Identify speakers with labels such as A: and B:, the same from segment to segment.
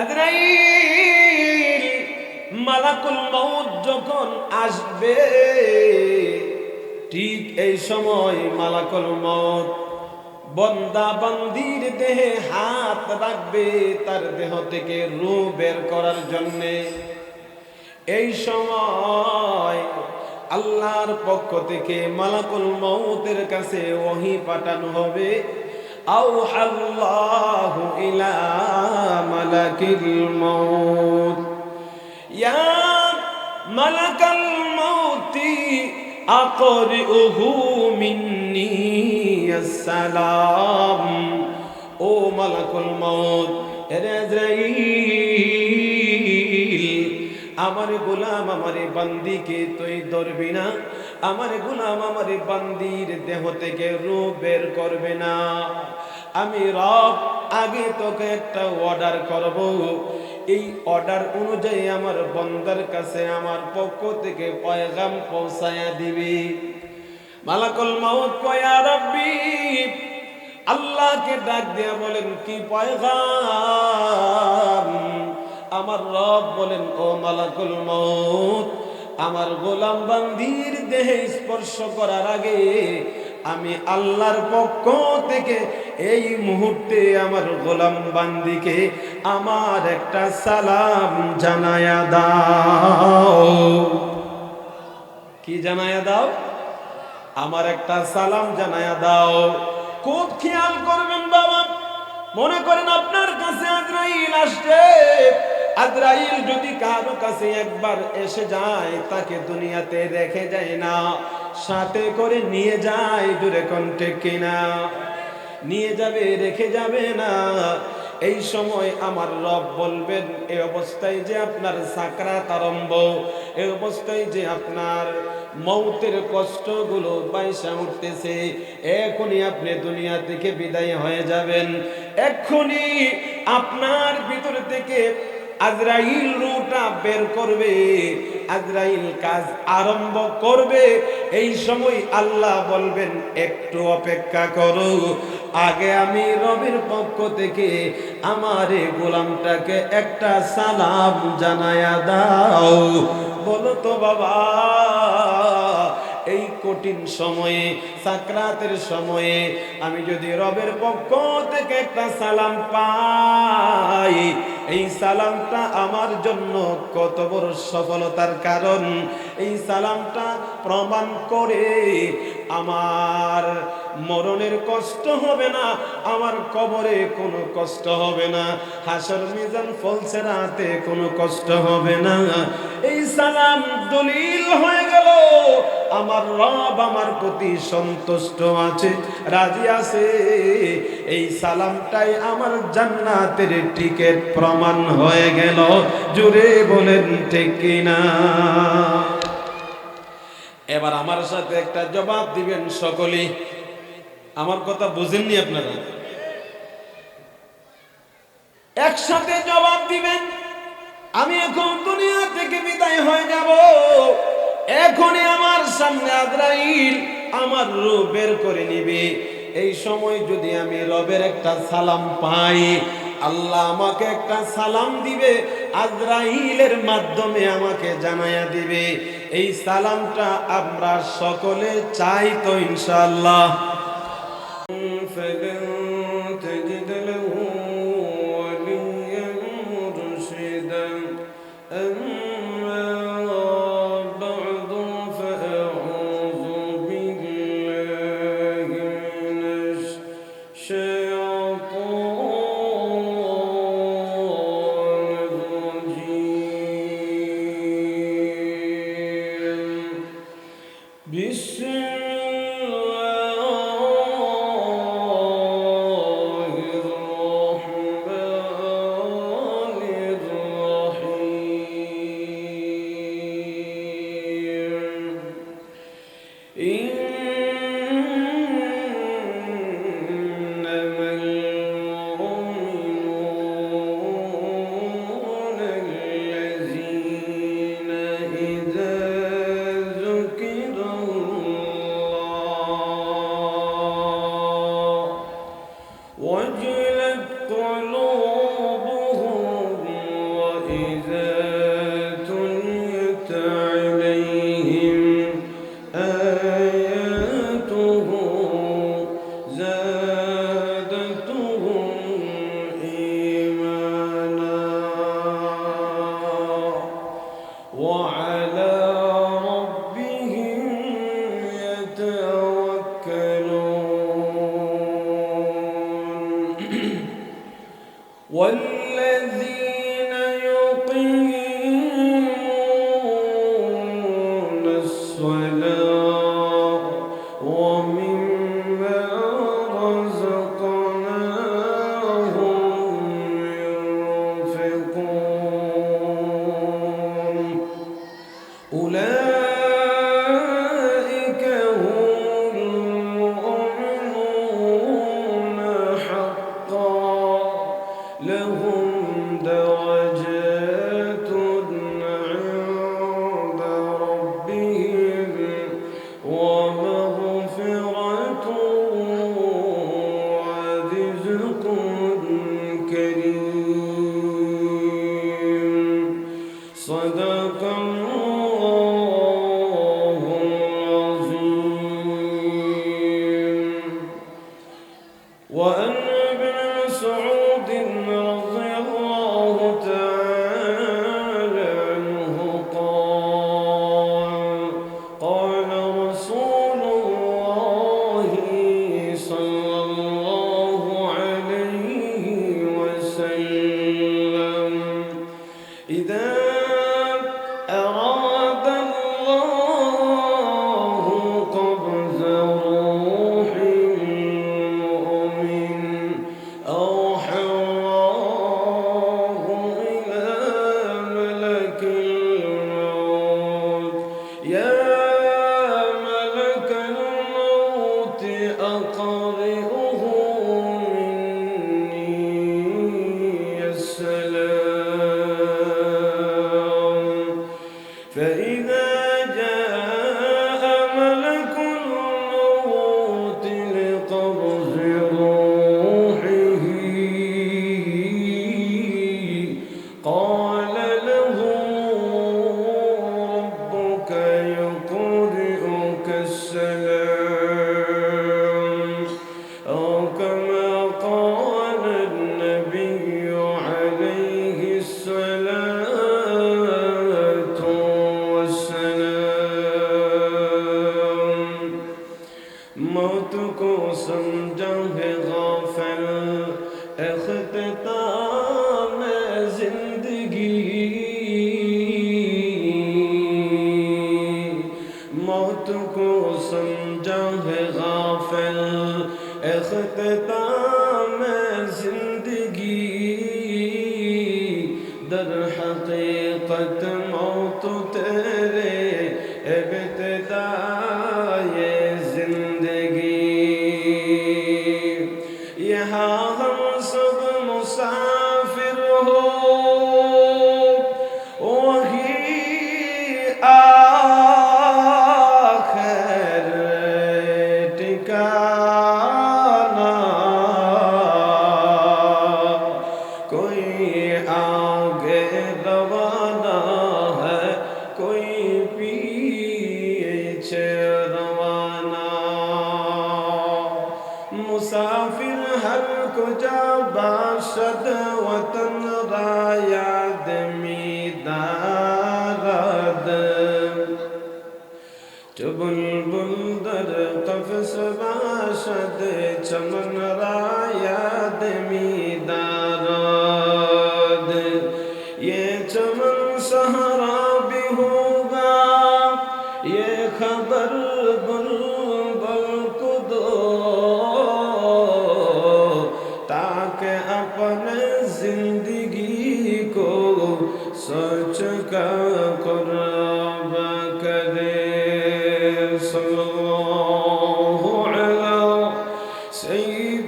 A: আজরাইল মালাকুল মউত যখন আসবে, ঠিক এই সময় মালাকুল মউত বান্দা বান্দির দেহে হাত রাখবে তার দেহ থেকে রূহ বের করার জন্য। এই সময় আল্লাহর পক্ষ থেকে মালাকুল মউতের কাছে ওহী পাঠানো হবে। আউহাল্লাহু ইলা মালাকিল মউত ইয়া মালাকাল মউতি আকরিউহু মিন্নি আসসালাম। ও মালাকুল মউত, হে আজরাইল, আমার গোলাম আমার বান্দিকে তুই ধরবি না, আমার গোলাম আমার বান্দির দেহ থেকে রূহ বের করবে না। আমি রব আগে তোকে একটা অর্ডার করব, এই অর্ডার অনুযায়ী আমার বান্দার কাছে আমার পক্ষ থেকে পয়গাম পৌঁছায়া দিবি। মালাকুল মউত কয়, ইয়া রাব্বি, আল্লাহকে ডাক দিয়া বলেন, কি পয়গাম? আমার রব বলেন, ও মালাকুল মউত, আমার গোলাম বান্দির দেহে স্পর্শ করার আগে আমি আল্লাহর পক্ষ থেকে এই মুহূর্তে আমার গোলাম বান্দিকে আমার একটা সালাম জানায়া দাও। কি জানায়া দাও? আমার একটা সালাম জানায়া দাও। খুব খেয়াল করবেন বাবা, মনে করেন আপনার কাছে আজরাইল আসছে। আজরাইল যদি কারো কাছে একবার এসে যায়, তাকে দুনিয়াতে রেখে যায় না, সাথে করে নিয়ে যায়। দূরে কণ্ঠে কিনা নিয়ে যাবে, রেখে যাবে না। এই সময় আমার রব বলবেন, এই অবস্থায় যে আপনার সাকরাত আরম্ভ, এই অবস্থায় যে আপনার মৌতের কষ্টগুলো বাইসা উঠতেছে, এখনই আপনি দুনিয়া থেকে বিদায় হয়ে যাবেন। এক্ষুনি আপনার ভিতর থেকে আজরাইল রূহটা বের করবে, আজরাইল কাজ আরম্ভ করবে। এই সময় আল্লাহ বলবেন, একটু অপেক্ষা করো, আগে আমি রবের পক্ষ থেকে আমার গোলামটাকে একটা সালাম জানায়া দাও। বলো তো বাবা, এই কঠিন সময়ে, সাকরাতের সময়ে আমি যদি রবের পক্ষ থেকে একটা সালাম পাই, এই সালামটা আমার জন্য কত বড় সফলতার কারণ। এই সালামটা প্রমাণ করে আমার মরণের কষ্ট হবে না, আমার কবরে কোনো কষ্ট হবে না, হাসর মিজান ফলসেরাতে কোনো কষ্ট হবে না। এই সালাম দলিল হয়ে গেল আমার রব আমার প্রতি সন্তুষ্ট আছে, রাজি আছে। এই সালামটাই আমার জান্নাতের টিকেট প্রমাণ হয়ে গেল। জুড়ে বলেন ঠিক কিনা? এবার আমার সাথে একটা জবাব দিবেন সকলেই। আমার কথা বুঝেননি আপনারা? একসাথে জবাব দিবেন। আমি এখন দুনিয়া থেকে বিদায় হয়ে যাব, এখনই আমার সামনে আজরাইল আমার রূহ বের করে নিবে। এই সময় যদি আমি রবের একটা সালাম পাই, আল্লাহ আমাকে একটা সালাম দিবে, আজরাইলের মাধ্যমে আমাকে জানায়া দিবে। এই সালামটা আমরা সকলে চাই তো ইনশাআল্লাহ? بسم الله إذا تليت عليهم آياته زادتهم إيمانا وعلى ربهم يتوكلون والذين يقيمون الصلاة ومما رزقناهم ينفقون أولئك هم المؤمنون حقا لهم درجات عند ربهم ومغفرة ورزق كريم صدق الله العظيم وأن ابن مسعود رضي الله تعالى عنه قال قال رسول الله صلى الله عليه وسلم إذا أراد الله قبض روح المؤمن أوحاه إلى ملك الموت يا ملك الموت أقرئه مني السلام فإذا جاء ملك الموت لقبض روحه قال له ربك يقرئك السلام أو كما قال النبي عليه الصلاة والسلام موت को समझा है गाफिल इख्तिताम जिंदगी मौत को समझा है गाफिल इख्तिताम जिंदगी दर हकीकत मौत तेरे इब्तिदाए जिंदगी यहाँ हम सब मुसाफिर हो वही आखिर ठिकाना कोई आगे रवाना है कोई पीछे रवाना मुसाफिर हर कुजा बाशद वतन रायाद मीदारद बुलबुल दर कफस बाशद चमन रायाद मीदारद ये चमन सहरा भी होगा ये खबर बुलबुल को दो ताकि अपने जिंदगी को सोच कर कुर्ब करे सल्लल्लाहु अलैहि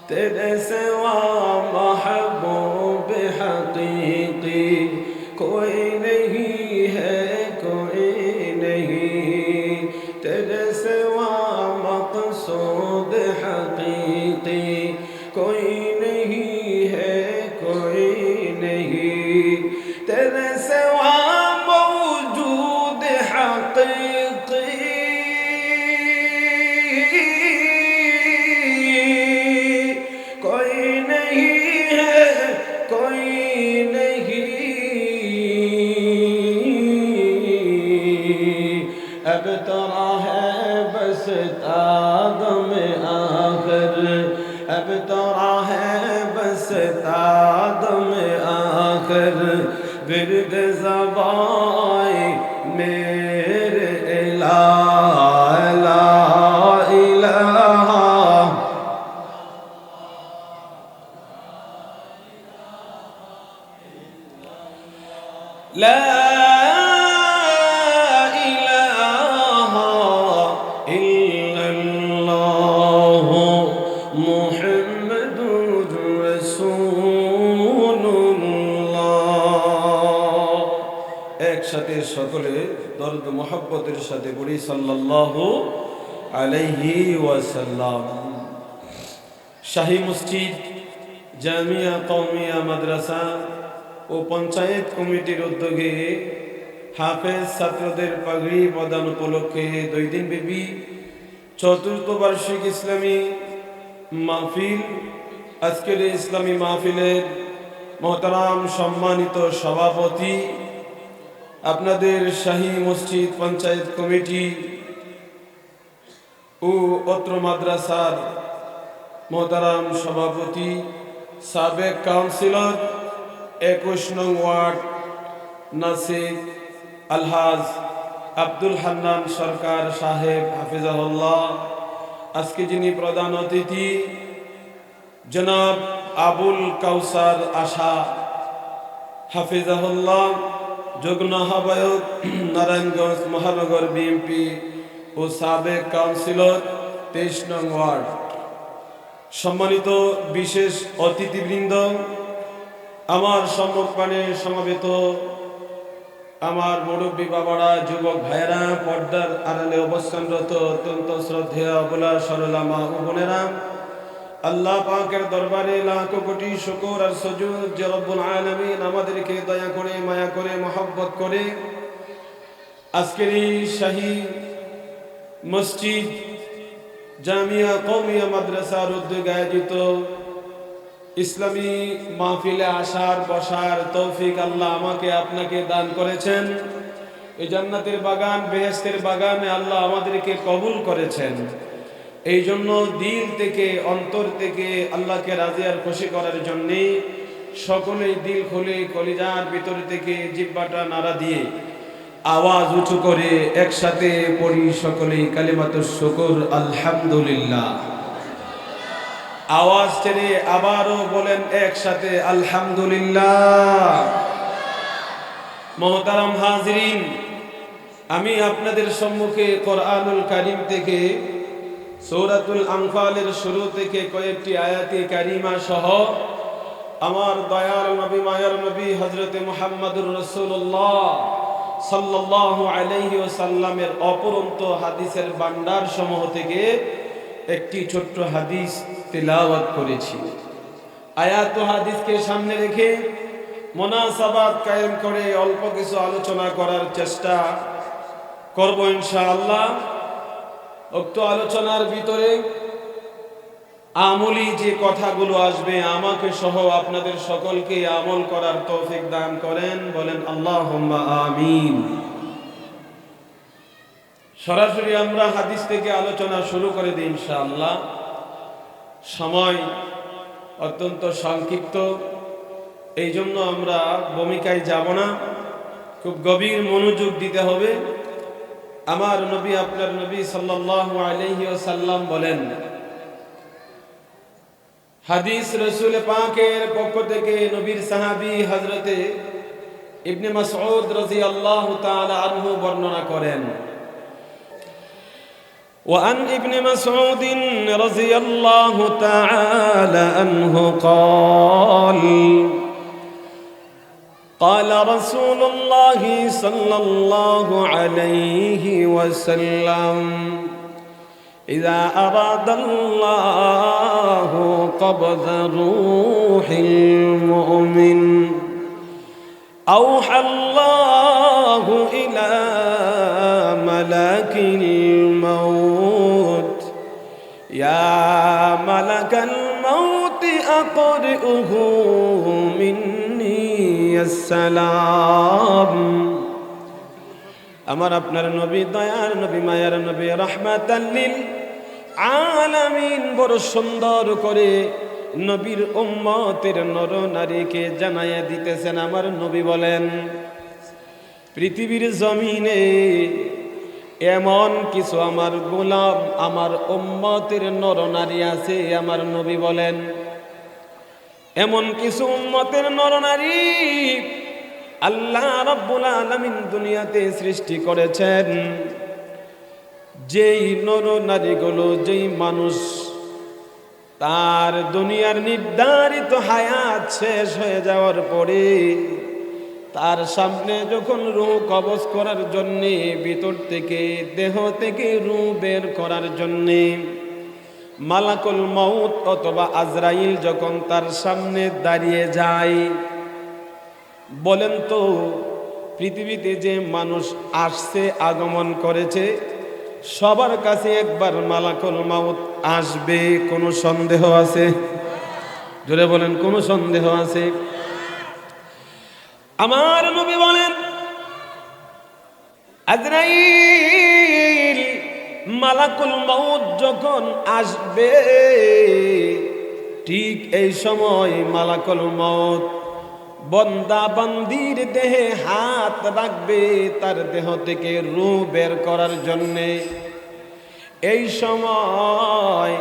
A: तेरे सिवा महबूब हकीकी कोई नहीं है, कोई नहीं। तेरे सिवा मक़सूद हकीकी कोई नहीं है, कोई नहीं। तेरे सिवा मौजूद हकीकी अब तरा है बस तादम आखिर, अब तरा है बस तादम आखिर। बिरद ज़बाए मेरे इलाहा ला इलाहा ला একসাথে সকলে দরদ মোহাব্বতের সাথে পড়ি সাল্লাল্লাহু আলাইহি ওয়াসাল্লাম। শাহী মসজিদ, জামিয়া কওমিয়া মাদ্রাসা ও পঞ্চায়েত কমিটির উদ্যোগে হাফেজ ছাত্রদের পাগড়ি প্রদান উপলক্ষে 2 দিন ব্যাপী চতুর্থ বার্ষিক ইসলামী মাহফিল। আজকের ইসলামী মাহফিলের মোহতারাম সম্মানিত সভাপতি, আপনাদের শাহী মসজিদ পঞ্চায়েত কমিটি ও অত্র মাদ্রাসার মোহতারাম সভাপতি, সাবেক কাউন্সিলর 21 নং ওয়ার্ড নাসির আলহাজ আব্দুল হান্নান সরকার সাহেব হাফিজাহুল্লাহ, আজকে যিনি প্রধান অতিথি জনাব আবুল কাউসার আশা হাফিজাহুল্লাহ, যুগ্ম আহ্বায়ক নারায়ণগঞ্জ মহানগর বিএনপি ও সাবেক কাউন্সিলর 23 নং ওয়ার্ড, সম্মানিত বিশেষ অতিথিবৃন্দ, আমার সম্মুখপানে সমবেত আমার মুরব্বী বাবারা, যুবক ভাইয়েরা, পর্দার আড়ালে অবস্থানরত অত্যন্ত শ্রদ্ধেয় অবলা সরলা মা ও বোনেরা, আল্লাহ পাকের দরবারে লাখো কোটি শুকর আর সুজুদ যে রব্বুল আলামিন আমাদেরকে দয়া করে, মায়া করে, মহব্বত করে আজকের এই শাহী মসজিদ জামিয়া কওমিয়া মাদ্রাসার উদ্যোগে আয়োজিত ইসলামী মাহফিলে আসার বসার তৌফিক আল্লাহ আমাকে আপনাকে দান করেছেন। এই জান্নাতের বাগান, বেহেশতের বাগানে আল্লাহ আমাদেরকে কবুল করেছেন। এই জন্য দিল থেকে, অন্তর থেকে আল্লাহকে রাজি আর খুশি করার জন্যে সকলেই দিল খুলে কলিজার ভিতর থেকে জিহ্বাটা নাড়া দিয়ে আওয়াজ উঁচু করে একসাথে পড়ি সকলেই কালিমাতুশ শুকর আলহামদুলিল্লাহ। আওয়াজ ছেড়ে আবারও বলেন একসাথে আলহামদুলিল্লাহ। মোহতারাম হাজিরিন, আমি আপনাদের সম্মুখে কোরআনুল কারীম থেকে সূরাতুল আনফালের শুরু থেকে কয়েকটি আয়াতে কারিমা সহ আমার দয়ার নবী, মায়ার নবী হযরতে মুহাম্মদুর রাসূলুল্লাহ সাল্লাল্লাহু আলাইহি ওয়াসাল্লামের অপরন্ত হাদিসের ভান্ডার সমূহ থেকে একটি ছোট্ট হাদিস তিলাওয়াত করেছি। আয়াত ও হাদিসকে সামনে রেখে মুনাসাবাত কায়েম করে অল্প কিছু আলোচনা করার চেষ্টা করব ইনশাআল্লাহ। উক্ত আলোচনার ভিতরে আমলি যে কথাগুলো আসবে, আমাকে সহ আপনাদের সকলকে আমল করার তৌফিক দান করেন, বলেন আল্লাহুম্মা আমিন। সরাসরি আমরা হাদিস থেকে আলোচনা শুরু করে দিই ইনশাআল্লাহ। সময় অত্যন্ত সংক্ষিপ্ত, এই জন্য আমরা ভূমিকায় যাব না, খুব গভীর মনোযোগ দিতে হবে। আমার নবী আপনার নবী সাল্লাল্লাহু আলাইহি ওয়াসাল্লাম বলেন, হাদিস রাসূল পাকের পক্ষ থেকে নবীর সাহাবী হযরতে ইবনে মাসউদ রাদিয়াল্লাহু তাআলা আনহু বর্ণনা করেন, وعن ابن مسعود رضي الله تعالى عنه قال قال رسول الله صلى الله عليه وسلم إذا أراد الله قبض روح المؤمن أوحى الله إلى ملك الموت يا ملك الموت أقرئه مني السلام আমার আপনার নবী দয়ার নবী মায়ার নবী রাহমাতাল লিল আলামিন বড় সুন্দর করে নবীর উম্মতের নর নারীকে জানাইয়া দিতেছেন। আমার নবী বলেন, পৃথিবীর জমিনে এমন কিছু আমার গোলাম আমার উম্মতের নর নারী আছে। আমার নবী বলেন, এমন কিছু উম্মতের নর নারী আল্লাহ রাব্বুল আলামিন দুনিয়াতে সৃষ্টি করেছেন, যেই নর নারীগুলো, যেই মানুষ তার দুনিয়ার নির্ধারিত হায়াত শেষ হয়ে যাওয়ার পরে তার সামনে যখন রূহ কবজ করার জন্যে, ভিতর থেকে দেহ থেকে রূহ বের করার জন্যে মালাকুল মউত অথবা আজরাইল যখন তার সামনে দাঁড়িয়ে যায়, বলেন তো পৃথিবীতে যে মানুষ আসছে, আগমন করেছে, সবার কাছে একবার মালাকুল মউত আসবে, কোনো সন্দেহ আছে? জোরে বলেন, কোনো সন্দেহ আছে? আমার নবী বলেন, আজরাইল মালাকুল মউত যখন আসবে, ঠিক এই সময় মালাকুল মউত বন্দা বান্দির দেহে হাত রাখবে তার দেহ থেকে রূহ বের করার জন্যে। এই সময়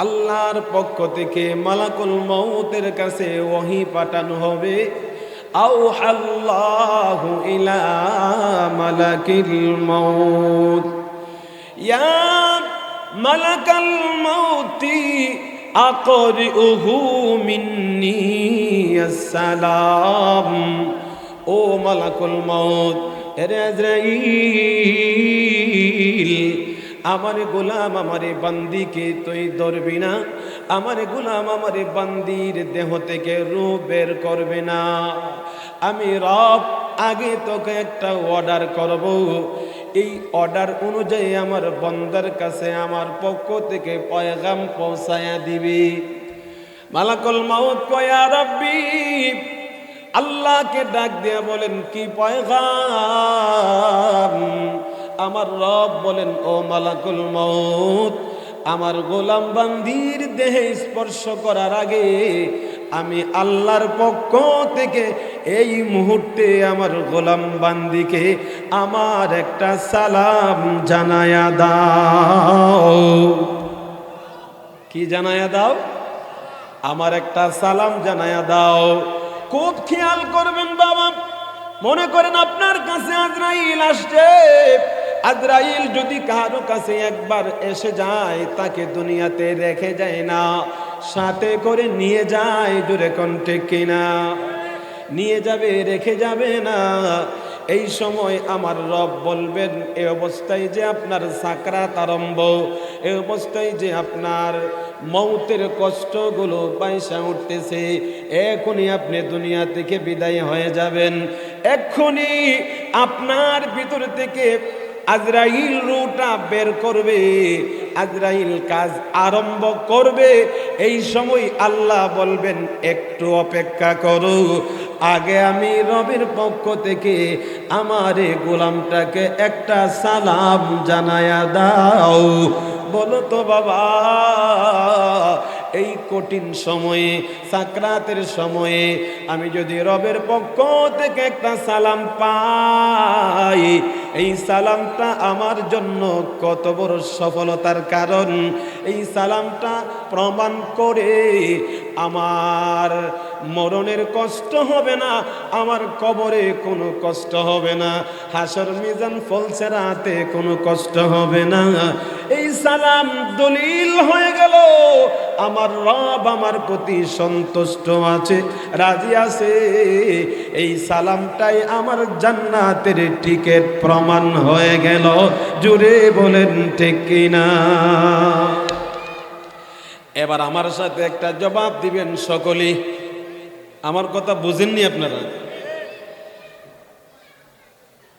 A: আল্লাহর পক্ষ থেকে মালাকুল মউতের কাছে ওহী পাঠানো হবে, আউহাল্লাহু ইলা মালাকিল মউত ইয়া মালাকাল মউতি আকরিউহু মিন্নি আসসালাম। ও মালাকুল মউত, এরে আজরাইল, আমার গোলাম আমারে বান্দিকে তুই ধরবি না, আমার গোলাম আমারে বান্দির দেহ থেকে রূহ বের করবে না। আমি রব আগে তোকে একটা অর্ডার করব, এই অর্ডার অনুযায়ী আমার বান্দার কাছে আমার পক্ষ থেকে পয়গাম পৌঁছায়া দিবি। মালাকুল মউত কয়, ইয়া রাব্বি, আল্লাহকে ডাক দিয়া বলেন, কি পয়গাম? আমার রব বলেন, ও মালাকুল মউত, আমার গোলাম বান্দির দেহে স্পর্শ করার আগে আমি আল্লাহর পক্ষ থেকে এই মুহূর্তে আমার গোলাম বান্দিকে আমার একটা সালাম জানায়া দাও। কি জানায়া দাও? আমার একটা সালাম জানায়া দাও। খুব খেয়াল করবেন বাবা, মনে করেন আপনার কাছে আজরাইল আসছে। আজরাইল যদি কারো কাছে একবার এসে যায়, তাকে দুনিয়াতে রেখে যায় না, সাথে করে নিয়ে যায়। জোরে কণ্ঠে কিনা? নিয়ে যাবে, রেখে যাবে না। এই সময় আমার রব বলবেন, এই অবস্থায় যে আপনার সাকরাত আরম্ভ, এই অবস্থায় যে আপনার মৌতের কষ্টগুলো পাইসা উঠতেছে, এখনই আপনি দুনিয়া থেকে বিদায় হয়ে যাবেন। এক্ষুনি আপনার ভিতর থেকে আজরাইল রূহটা বের করবে, আজরাইল কাজ আরম্ভ করবে। এই সময় আল্লাহ বলবেন, একটু অপেক্ষা করো, আগে আমি রবের পক্ষ থেকে আমার গোলামটাকে একটা সালাম জানায়া দাও। বলো তো বাবা, এই কঠিন সময়ে, সাকরাতের সময়ে আমি যদি রবের পক্ষ থেকে একটা সালাম পাই, এই সালামটা আমার জন্য কত বড় সফলতার কারণ। এই সালামটা প্রমাণ করে আমার মরণের কষ্ট হবে না, আমার কবরে কোনো কষ্ট হবে না, হাসর মিজান ফলসেরাতে কোনো কষ্ট হবে না। এই সালাম দলিল হয়ে গেল আমার রব আমার প্রতি সন্তুষ্ট আছে, রাজি আছে। এই সালামটাই আমার জান্নাতের টিকিট প্রমাণ হয়ে গেল। জুড়ে বলেন ঠিক কিনা? এবার আমার সাথে একটা জবাব দিবেন সকলে। আমার কথা বুঝেননি আপনারা?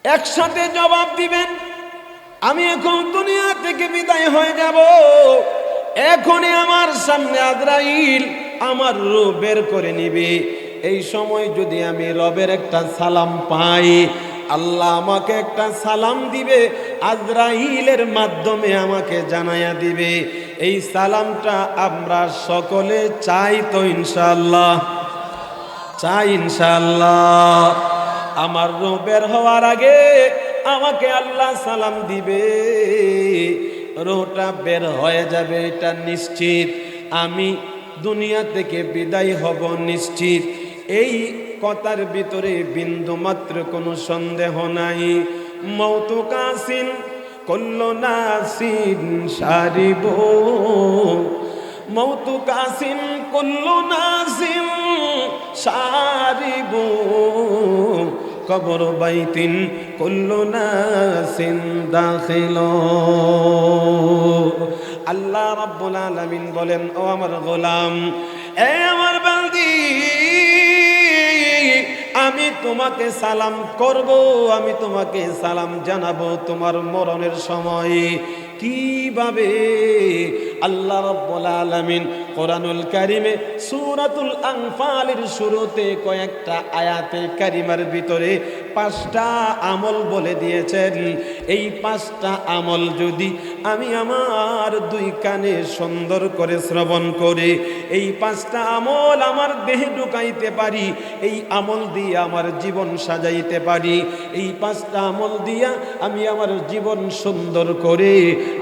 A: একসাথে জবাব দিবেন। আমি এখন দুনিয়া থেকে বিদায় হয়ে যাব, এখনই আমার সামনে আজরাইল আমার রূহ বের করে নিবে। এই সময় যদি আমি রবের একটা সালাম পাই, আল্লাহ আমাকে একটা সালাম দিবে, আজরাইলের মাধ্যমে আমাকে জানায়া দিবে। এই সালামটা আমরা সকলে চাই তো ইনশাআল্লাহ? চাই ইনশাআল্লাহ। আমার রূহ বের হওয়ার আগে আমাকে আল্লাহ সালাম দিবে, রূহটা বের হয়ে যাবে এটা নিশ্চিত। আমি দুনিয়া থেকে বিদায় হব নিশ্চিত। এই কথার ভিতরে বিন্দু মাত্র কোনো সন্দেহ নাই। মৌতু কাসিন কুল্লু নাসিন সারিব, মৌতু কাসিন কুল্লু নাসিন সারিব, কবর বাইতিন কুল্লু নাসিন দাখিল। আল্লাহ রাব্বুল আলামিন বলেন, ও আমার গোলাম, এ আমার বান্দি, আমি তোমাকে সালাম করব, আমি তোমাকে সালাম জানাবো তোমার মরণের সময়। কিভাবে? আল্লাহ রাব্বুল আলামিন কোরআনুল কারীমে সূরাতুল আনফালের শুরুতে কয়েকটা আয়াতে কারিমার ভিতরে 5টা আমল বলে দিয়েছেন। এই 5টা আমল যদি আমি আমার 2 কানে সুন্দর করে শ্রবণ করে এই 5টা আমল আমার দেহে ঢুকাইতে পারি, এই আমল দিয়ে আমার জীবন সাজাইতে পারি, এই 5টা আমল দিয়া আমি আমার জীবন সুন্দর করে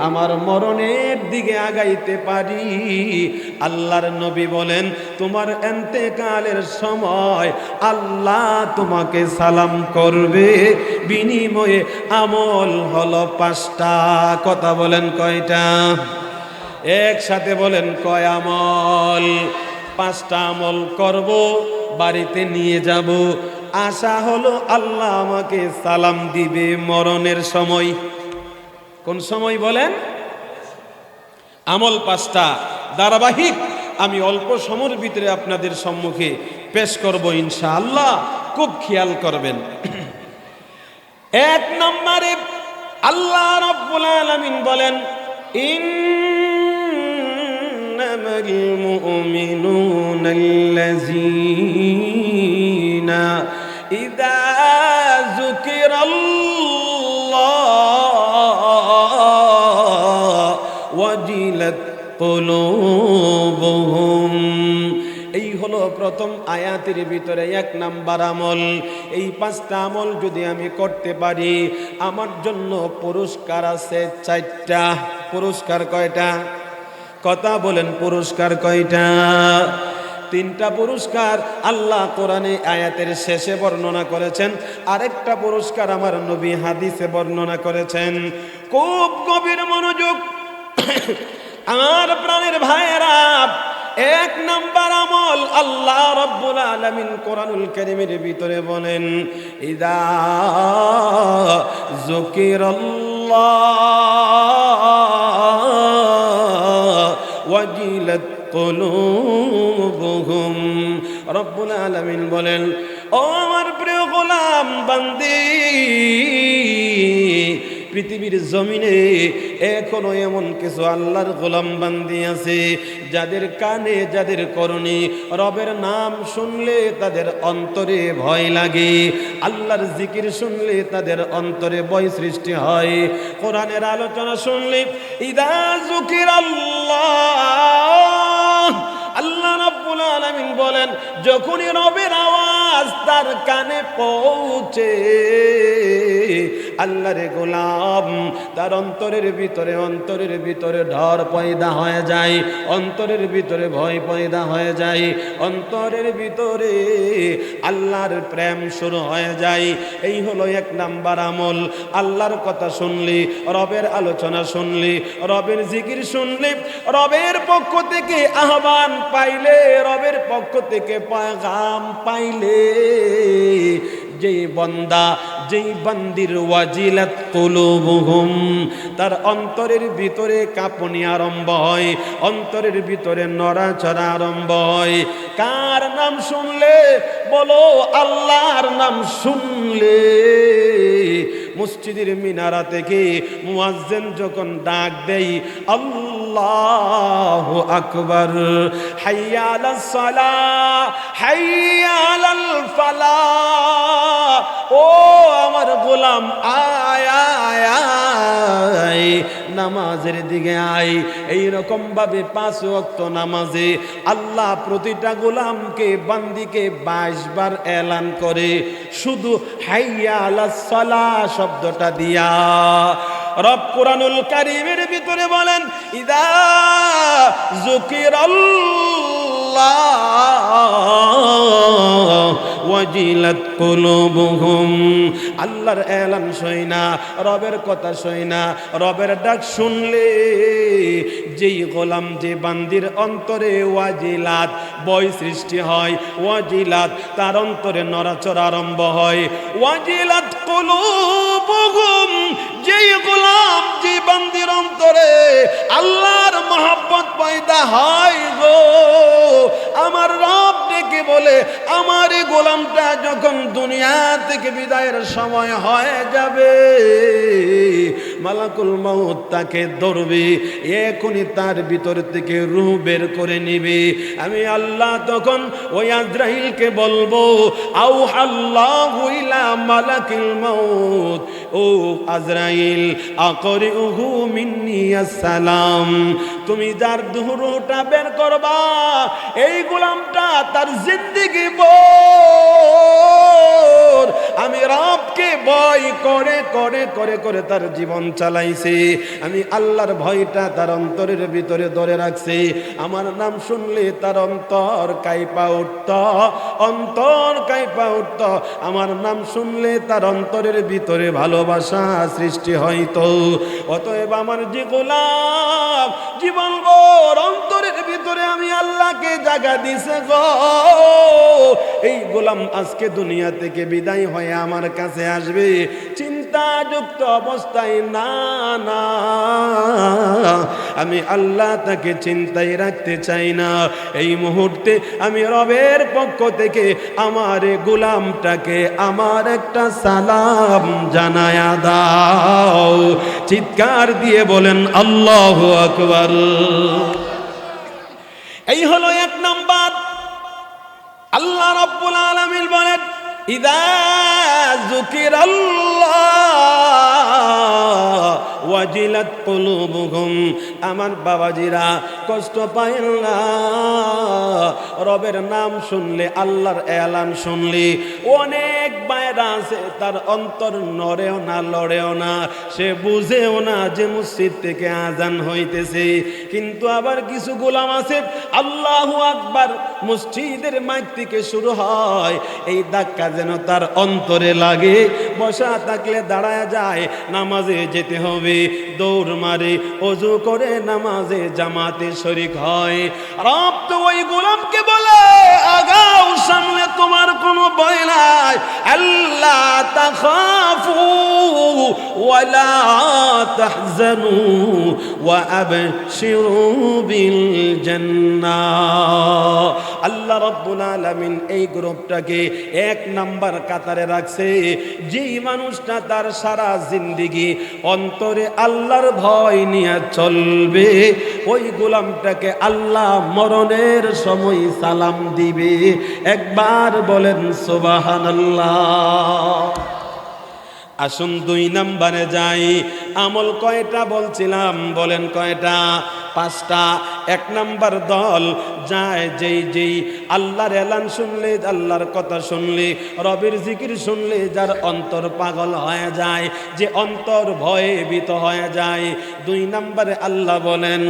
A: আমার মরণের দিকে আগাইতে পারি। আল্লাহর নবী বলেন, তোমার ইন্তেকালের সময় আল্লাহ তোমাকে সালাম করবে, বিনিময়ে আমল হলো 5টা। কথা বলেন কয়টা? একসাথে বলেন, কয় আমল? 5টা আমল করব, বাড়িতে নিয়ে যাব। আশা হলো আল্লাহ আমাকে সালাম দিবে মরণের সময়। কোন সময় বলেন? আমল 5টা ধারাবাহিক আমি অল্প সময়ের ভিতরে আপনাদের সম্মুখে পেশ করব ইনশাআল্লাহ। খুব খেয়াল করবেন। 1 নম্বরে আল্লাহ রাব্বুল আলামিন বলেন, ইন্নামাল মুমিনুনাল্লাযীনা ইযা যুকিরাল্লাহ ওয়াজিলাত কুলুবুহুম। এই হলো প্রথম আয়াতের ভিতরে 1 নাম্বার আমল। এই 5টা আমল যদি আমি করতে পারি, আমার জন্য পুরস্কার আছে 4টা। পুরস্কার কয়টা? কথা বলেন, পুরস্কার কয়টা? 3টা পুরস্কার আল্লাহ কোরআনে আয়াতের শেষে বর্ণনা করেছেন, আরেকটা পুরস্কার আমার নবী হাদিসে বর্ণনা করেছেন। খুব গভীর মনোযোগ আমার প্রাণের ভাইয়েরা। 1 নাম্বার আমল আল্লাহ রাব্বুল আলামিন কোরআনুল কারীমের ভিতরে বলেন, ইযা যুকিরাল্লাহ ওয়াজিলাত কুলুবুহুম। রব্বুল আলামিন বলেন, ও আমার প্রিয় গোলাম বান্দি, পৃথিবীর জমিনে এখনো এমন কিছু আল্লাহর গোলাম বান্দি আছে যাদের কানে, যাদের করণে রবের নাম শুনলে তাদের অন্তরে ভয় লাগে, আল্লাহর জিকির শুনলে তাদের অন্তরে ভয় সৃষ্টি হয়, কোরআনের আলোচনা শুনলে ইযা যুকিরাল্লাহ, আল্লাহ রাব্বুল আলামিন বলেন, যখনই রবের আওয়াজ তার কানে পৌঁছে আল্লাহর গোলাম তার অন্তরের ভিতরে ডর পয়দা হয়ে যায়, অন্তরের ভিতরে ভয় পয়দা হয়ে যায়, অন্তরের ভিতরে আল্লাহর প্রেম শুরু হয়ে যায়। এই হলো এক নাম্বার আমল। আল্লাহর কথা শুনলি, রবের আলোচনা শুনলি, রবের জিকির শুনলি, রবের পক্ষ থেকে আহ্বান পাইলে, রবের পক্ষ থেকে পয়গাম পাইলে, যেই বান্দা যেই বান্দির ওয়াজিলাত কুলুবুহুম, তার অন্তরের ভিতরে কাঁপুনি আরম্ভ হয়, অন্তরের ভিতরে নড়াচড়া আরম্ভ হয়। কার নাম শুনলে? বলো আল্লাহর নাম শুনলে। মসজিদের মিনারা থেকে মুয়াজ্জিন যখন ডাক দেই আল্লাহু আকবার, হাইয়া আলাস সালাহ, হাইয়া আলাল ফালাহ, ও আমার গোলাম আয় আয় আয়, নামাজের দিকে আয়। এইরকম ভাবে 5 ওয়াক্ত নামাজে আল্লাহ প্রতিটা গোলামকে বান্দিকে 22 বার এলান করে, শুধু হাইয়া আলাস সালাহ শব্দটা দিয়া। রব কুরআনুল কারীমের ভিতরে বলেন ইদা যুকিরাল্লাহ ওয়াজিলাত কুলুবুহুম, আল্লাহর এলান শোনা, রবের কথা শোনা, রবের ডাক শুনলে যেই গোলাম যে বান্দির অন্তরে ওয়াজিলাত ভয় সৃষ্টি হয়, ওয়াজিলাত তার অন্তরে নড়াচড়া আরম্ভ হয়। ওয়াজিলাত কুলুবুহুম, যেই গোলাম যে বান্দির অন্তরে আল্লাহর মহব্বত পয়দা হয় গো, আমার রব ডেকে বলে আমার এই গোলামটা যখন দুনিয়া থেকে বিদায়ের সময় হয়ে যাবে, মালাকুল মউত তাকে ধরবে, এখনই তার ভিতর থেকে রূহ বের করে নিবে। আমি আল্লাহ তখন ওই আজরাইলকে বলবো আউহাল্লাহু ইলা মালাকিল মউত, ও আজরাইল আকরিউহু মিন্নি আসসালাম, তুমি যার রূহটা বের করবা এই গোলামটা তার জিন্দেগি ভর আমি রবকে ভয় করে করে করে করে তার জীবন চালাইছে। আমি আল্লাহর ভয়টা তার অন্তরের ভিতরে ধরে রাখছি। আমার নাম শুনলে তার অন্তর কাঁপা উঠত, অন্তর কাঁপা উঠত। আমার নাম শুনলে তার অন্তরের ভিতরে ভালোবাসা সৃষ্টি হইতো। অতএব আমার যে গোলাম জীবন ভর অন্তরের ভিতরে আমি আল্লাহকে জায়গা দিছে গো, এই গোলাম আজকে দুনিয়া থেকে বিদায় হয়ে আমার কাছে আসবে চিন্তাযুক্ত অবস্থায়, না না, আমি আল্লাহ তাকে চিন্তায় রাখতে চাই না। এই মুহূর্তে আমি রবের পক্ষ থেকে আমার গোলামটাকে আমার একটা সালাম জানায়া দাও। চিৎকার দিয়ে বলেন আল্লাহু আকবার। এই হলো এক নাম্বার। আল্লাহ রাব্বুল আলামিন বলেন ইদা যুকিরাল্লাহ ওয়াজিলাত কুলুবুহুম, আমার বাবাজিরা কষ্ট পায়েন না, রবের নাম শুনলে, আল্লাহর এলান শুনলে, অনেক বাইরা আছে তার অন্তর নড়েও না, লড়েও না, সে বুঝেও না যে মসজিদ থেকে আজান হইতেছে। কিন্তু আবার কিছু গোলাম আছে আল্লাহু আকবার মসজিদের মাইক থেকে শুরু হয়, এই ধাক্কা যেন তার অন্তরে লাগে, বসা থাকলে দাঁড়ায় যায়, নামাজে যেতে হবে, দৌড় মারে, ওযু করে নামাজে জামাতে শরীক হয়। রব তো ওই গোলামকে বলে আগাও, সামনে তোমার কোনো ভয় নাই, আল্লাহ তাখাফু ওয়ালা তাহজানু ওয়া আবশিরু বিল জান্নাহ। আল্লাহ রাব্বুল আলামিন এই গ্রুপটাকে 1 নাম্বার কাতারে রাখছে। যেই মানুষটা তার সারা জিন্দেগি অন্তরে আল্লাহর ভয় নিয়ে চলবে, ওই গোলামটাকে আল্লাহ মরণের সময় সালাম দিবে। একবার বলেন সুবহানাল্লাহ। আসুন 2 নম্বরে যাই। আমল কয়টা বলছিলাম, বলেন কয়টা? 5টা। 1 নম্বর দল যায় যেই আল্লাহর এলান শুনলে, আল্লাহর কথা শুনলে, রবের জিকির শুনলে যার অন্তর পাগল হয়ে যায়, যে অন্তর ভয়ে ভীত হয়ে যায়। 2 নম্বরে আল্লাহ বলেন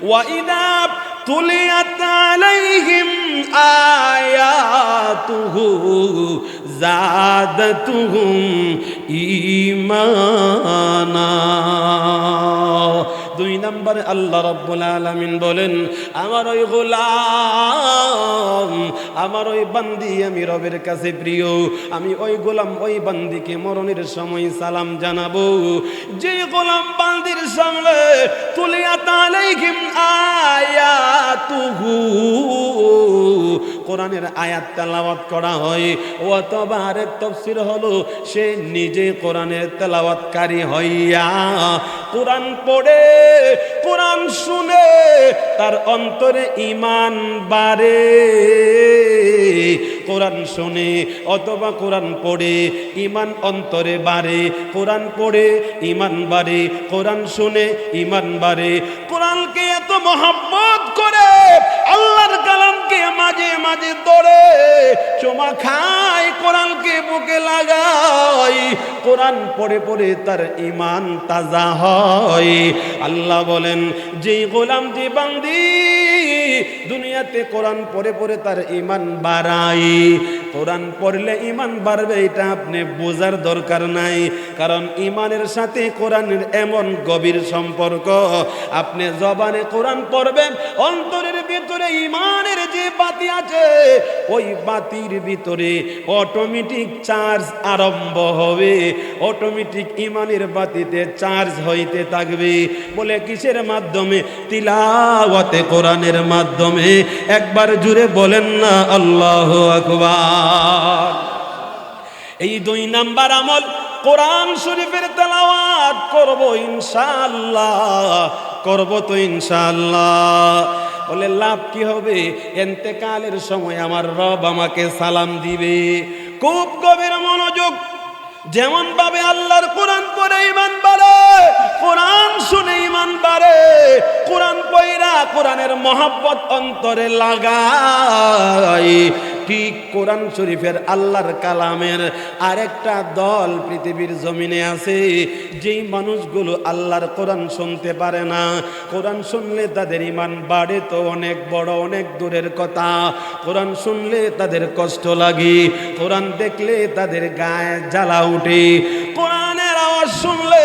A: ওয়াইদা তুলিয়াত আলাইহিম আয়াতুহু যাদাতুহুম ঈমানা। 2 নম্বরে আল্লাহ রাব্বুল আলামিন বলেন আমার ওই গোলাম, আমার ওই বান্দি আমি রবের কাছে প্রিয়, আমি ওই গোলাম ওই বান্দিকে মরণের সময় সালাম জানাবো। যে গোলাম বান্দির সামনে তুলিয়াত আলাইহিম আয়াতুহু, কোরআনের আয়াত তেলাওয়াত করা হয়, অথবা আরেক তাফসীর হলো সে নিজে কোরআনের তেলাওয়াতকারী হইয়া কোরআন পড়ে, কোরআন শুনে তার অন্তরে ঈমান বাড়ে। কোরআন শুনে অথবা কোরআন পড়ে ঈমান অন্তরে বাড়ে, কোরআন পড়ে ঈমান বাড়ে, কোরআন শুনে ঈমান বাড়ে। কোরআনকে এত মহব্বত করে, আল্লাহর কালামকে মাঝে মাঝে ধরে চুমা খায়, কোরআনকে বুকে লাগায়, কোরআন পড়ে পড়ে তার ঈমান তাজা হয়। আল্লাহ বলেন যেই গোলাম যে বান্দি দুনিয়াতে কোরআন পড়ে পড়ে তার ঈমান বাড়ায়, কোরআন পড়লে ঈমান বাড়বে এটা আপনি বোঝার দরকার নাই, কারণ ঈমানের সাথে কোরআনের এমন গভীর সম্পর্ক। আপনি জবানে কোরআন পড়বেন, অন্তরের ভিতরে ঈমানের যে বাতি আছে ওই বাতির ভিতরে অটোমেটিক চার্জ আরম্ভ হবে, অটোমেটিক ঈমানের বাতিতে চার্জ হইতে থাকবে। বলে কিসের মাধ্যমে? তিলাওয়াতে কোরআনের মাধ্যমে। একবার জুড়ে বলেন না আল্লাহু আকবার। এই 2 নাম্বার আমল কোরআন শরীফের তেলাওয়াত করব ইনশাআল্লাহ, করব তো ইনশাআল্লাহ। বলে লাভ কি হবে? ইন্তেকালের সময় আমার রব আমাকে সালাম দিবে। খুব গভীর মনোযোগ। যেমন ভাবে আল্লাহর কোরআন পড়ে ঈমান বাড়ে, কোরআন শুনে ঈমান বাড়ে, কোরআন পড়া কোরআনের মহব্বত অন্তরে লাগায়, ঠিক কোরআন শরীফের আল্লাহর কালামের আরেকটা দল পৃথিবীর জমিনে আছে, যেই মানুষগুলো আল্লাহর কোরআন শুনতে পারে না। কোরআন শুনলে তাদের ঈমান বাড়ে তো অনেক বড়, অনেক দূরের কথা। কোরআন শুনলে তাদের কষ্ট লাগে, কোরআন দেখলে তাদের গায়ে জ্বালা উঠে, কোরআনের আওয়াজ শুনলে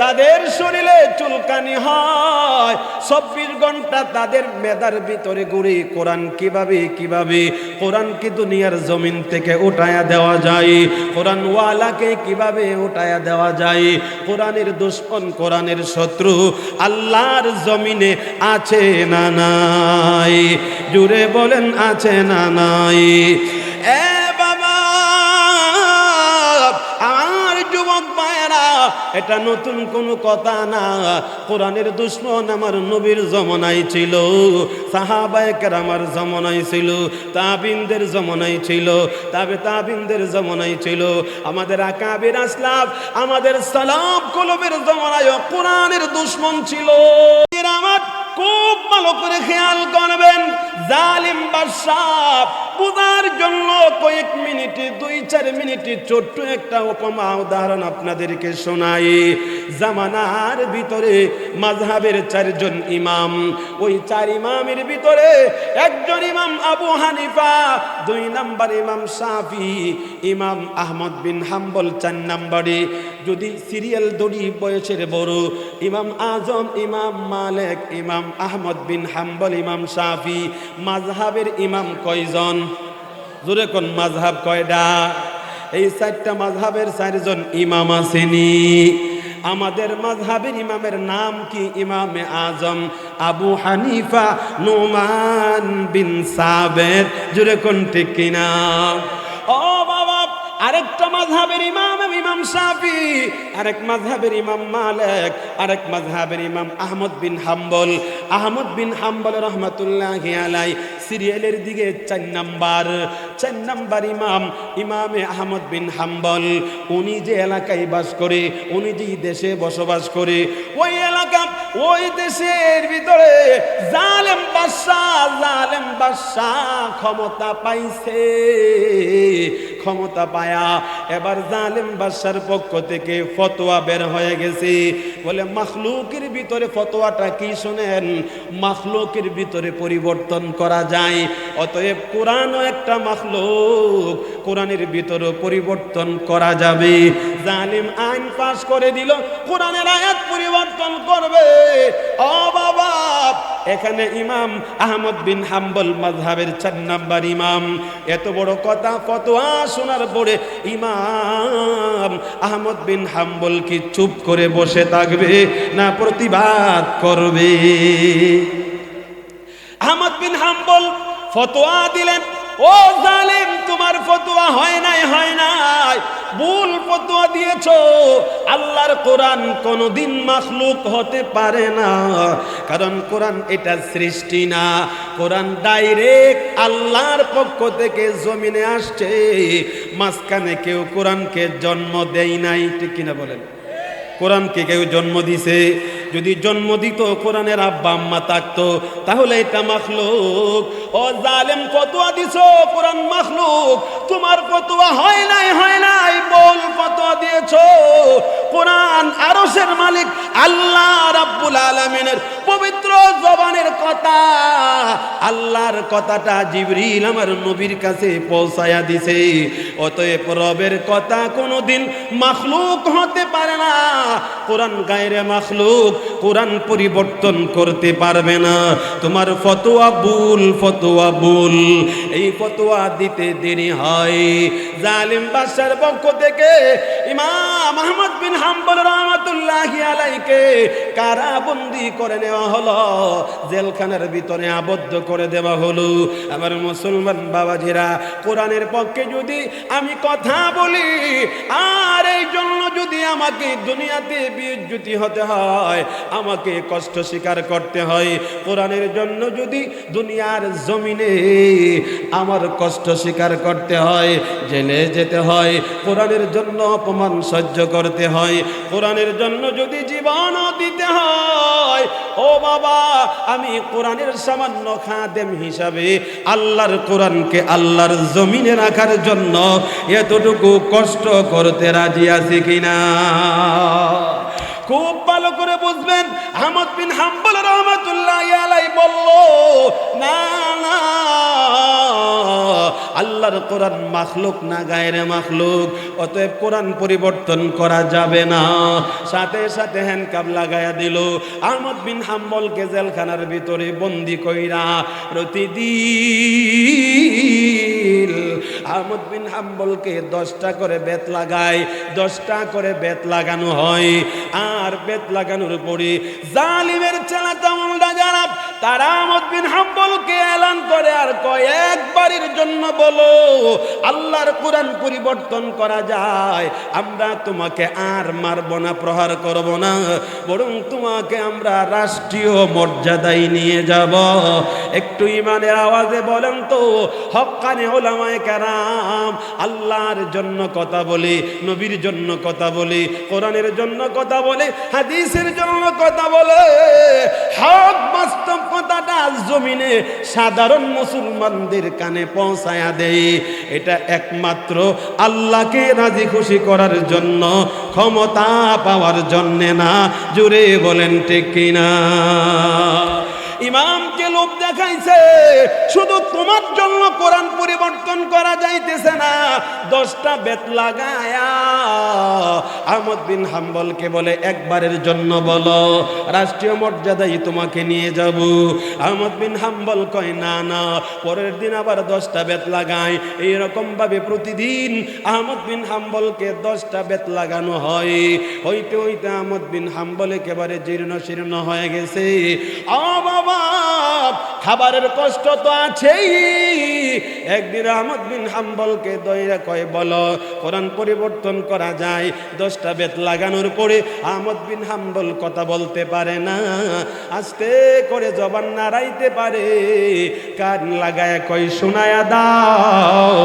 A: তাদের শরীরে চুলকানি হয়। 24 ঘন্টা তাদের মেধার ভিতরে ঘুরে কোরআন কিভাবে কোরআনকে দুনিয়ার জমিন থেকে উঠায়া দেওয়া যায়, কোরআন ওয়ালাকে কিভাবে উঠায়া দেওয়া যায়। কোরআনের দুশমন, কোরআনের শত্রু আল্লাহর জমিনে আছে না নাই? জুড়ে বলেন আছে না নাই? এ বাবা, আমার যুবক ভাইয়েরা, এটা নতুন কোনো কথা না। কোরআনের দুশমন আমার নবীর জমানায় ছিল, সাহাবায়ে কেরামের জমানায় ছিল, তাবিনদের জমানায় ছিল, তাবিনদের জমানায় ছিল, আমাদের আকাবির আসলাফ, আমাদের সালাফ কুলুবের জমানায় কোরআনের দুশমন ছিল। আমার খুব ভালো করে খেয়াল করবেন, জালিম বাদশা বুঝার জন্য কয়েক মিনিটে 2-4 মিনিটে ছোট্ট একটা উপমা উদাহরণ আপনাদেরকে শোনাই। জামানার ভিতরে মাযহাবের 4 জন ইমাম, ওই 4 ইমামের ভিতরে একজন ইমাম আবু হানিফা, 2 নাম্বার ইমাম শাফি, ইমাম আহমদ বিন হাম্বল 4 নাম্বারে। যদি সিরিয়াল দড়ি বয়সের বড়, ইমাম আজম, ইমাম মালিক, ইমাম আহমদ বিন হাম্বল, ইমাম শাফি। মাযহাবের ইমাম কয়জন? জোরে কোন মাযহাব কয়টা? এই 4টা মাযহাবের 4 জন ইমাম আসেনি। আমাদের মাযহাবের ইমামের নাম কি? ইমামে আজম আবু হানিফা নুমান বিন সাবেত। জোরে কোন ঠিক কিনা? ও বাবা, আরেকটা মাযহাবের ইমাম আমি ইমাম শাফি, আরেক মাযহাবের ইমাম মালিক, আরেক মাযহাবের ইমাম আহমদ বিন হাম্বল। আহমদ বিন হাম্বল রহমাতুল্লাহি আলাইহি সিরিয়ালের দিকে 4 নাম্বার ইমাম, ইমামে আহমদ বিন হাম্বল। উনি যে এলাকায় বাস করে, উনি যে দেশে বসবাস করে, ওই এলাকা ওই দেশের ভিতরে জালেম বাদশা ক্ষমতা পাইছে। ক্ষমতা পায়া এবার জালেম বাদশার পক্ষ থেকে ফতোয়া বের হয়ে গেছে। বলে মাখলুকের ভিতরে ফতোয়াটা কি শুনেন, মাখলুকের ভিতরে পরিবর্তন করা যায়। অতএব কোরআনও একটা মাখলুক, কোরআনের ভিতরে পরিবর্তন করা যাবে। জালিম আইন পাশ করে দিল, কোরআনের আয়াত পরিবর্তন করবে। ও বাবা, এখানে ইমাম আহমদ বিন হাম্বল মাযহাবের 4 নাম্বার ইমাম। এত বড় কথা ফতোয়া শোনার পরে ইমাম আহমদ বিন হাম্বল কি চুপ করে বসে থাকবে না প্রতিবাদ করবে? আহমদ বিন হাম্বল ফতোয়া দিলেন, ও জালেম, তোমার ফতোয়া হয় নাই, ভুল ফতোয়া দিয়েছো। আল্লাহর কোরআন কোনদিন মাখলুক হতে পারে না, কারণ কোরআন এটা সৃষ্টি না। কোরআন ডাইরেক্ট আল্লাহর পক্ষ থেকে জমিনে আসছে, মাঝখানে কেউ কোরআনকে জন্ম দেয় নাই। ঠিক কিনা বলেন? কোরআনকে কেউ জন্ম দিছে? যদি জন্ম দিত, কোরআনের আব্বা আম্মা থাকতো, তাহলে এটা মাখলুক। ও জালেম, ফতোয়া দিছো কোরআন মাখলুক, তোমার ফতোয়া হয় নাই, বল ফতোয়া দিয়েছো। কোরআন আরশের মালিক আল্লাহ রাব্বুল আলামিনের পবিত্র জবানের কথা, আল্লাহর কথাটা জিবরিল আমার নবীর কাছে পৌঁছায়া দিছে। অতএব রবের কথা কোনোদিন মাখলুক হতে পারে না। কোরআন গায়রে মাখলুক, কোরআন পরিবর্তন করতে পারবে না। তোমার ফতোয়া ভুল, এই ফতোয়া দিতে দেরি হয়। জালিম বাদশার পক্ষ থেকে ইমাম আহমদ বিন হাম্বল রাহমাতুল্লাহি আলাইহিকে কারাবন্দী করে নেওয়া হলো, জেলখানার ভিতরে আবদ্ধ করে দেওয়া হলো। আমার মুসলমান বাবাজিরা, কোরআনের পক্ষে যদি আমি কথা বলি, আর এই জন্য যদি আমাকে দুনিয়াতে বেইজ্জতি হতে হয়, আমাকে কষ্ট স্বীকার করতে হয়, কোরআনের জন্য যদি দুনিয়ার জমিনে আমার কষ্ট স্বীকার করতে হয়, জেলে যেতে হয়, কোরআনের জন্য অপমান সহ্য করতে হয়, কোরআনের জন্য যদি জীবনও দিতে হয়, ও বাবা, আমি কোরআনের সামান্য খাদেম হিসাবে আল্লাহর কোরআনকে আল্লাহর জমিনে রাখার জন্য এতটুকু কষ্ট করতে রাজি আছি কিনা? খুব ভালো করে বুঝবেন। আহমদ বিন হাম্বল রাহমাতুল্লাহি আলাইহি বলল, না, আল্লাহর কোরআন মাখলুক না, গায়রে মাখলুক, অতএব কোরআন পরিবর্তন করা যাবে না। সাথে সাথে হ্যান্ডকাপ লাগায়া দিল। আহমদ বিন হাম্বলকে জেলখানার ভিতরে বন্দি কইরা প্রতিদিন আহমদ বিন হাম্বলকে 10টা করে বেত লাগায়, 10টা করে বেত লাগানো হয়। আর বেত লাগানোর পরে জালিমের চেলাচামুন্ডা যারা, তারা আহমদ বিন হাম্বলকে এলান করে আর কয়, একবারের জন্য বলো আল্লাহর কোরআন পরিবর্তন করা যায়, আমরা তোমাকে আর মারব না, প্রহার করব না, বরং তোমাকে আমরা রাষ্ট্রীয় মর্যাদায় নিয়ে যাব। একটু ইমানের আওয়াজে বলেন তো, হক্কানি উলামায়ে কেরাম আল্লাহর জন্য কথা বলে, নবীর জন্য কথা বলে, কোরআনের জন্য কথা বলে, হাদিসের জন্য কথা বলে, হক বাস্তব কথাটা জমিনে সাধারণ মুসলমানদের কানে পৌঁছায়া দেয়। এটা একমাত্র আল্লাহকে রাজি খুশি করার জন্য, ক্ষমতা পাওয়ার জন্য না। জোরে বলেন ঠিক কিনা? ইমামকে লোভ দেখাইছে, শুধু তোমার জন্য কোরআন পরিবর্তন করা যাইতেছে না, 10টা বেত লাগায়া আহমদ বিন হাম্বলকে বলে, একবারের জন্য বলো রাষ্ট্রীয় মর্যাদায় তোমাকে নিয়ে যাব। আহমদ বিন হাম্বল কয়, না। পরের দিন আবার 10টা বেত লাগায়। এইরকম ভাবে প্রতিদিন আহমদ বিন হাম্বলকে 10টা বেত লাগানো হয়। হইতে হইতে আহমদ বিন হাম্বল একেবারে জীর্ণ শীর্ণ হয়ে গেছে। খাবারের কষ্ট তো আছেই। একদিন আহমদ বিন হাম্বলকে দইরা কয়, বলো কোরআন পরিবর্তন করা যায়? 10টা বেত লাগানোর পরে আহমদ বিন হাম্বল কথা বলতে পারে না, আস্তে করে জবান নাড়াইতে পারে। কান লাগায় কয়, শোনায়া দাও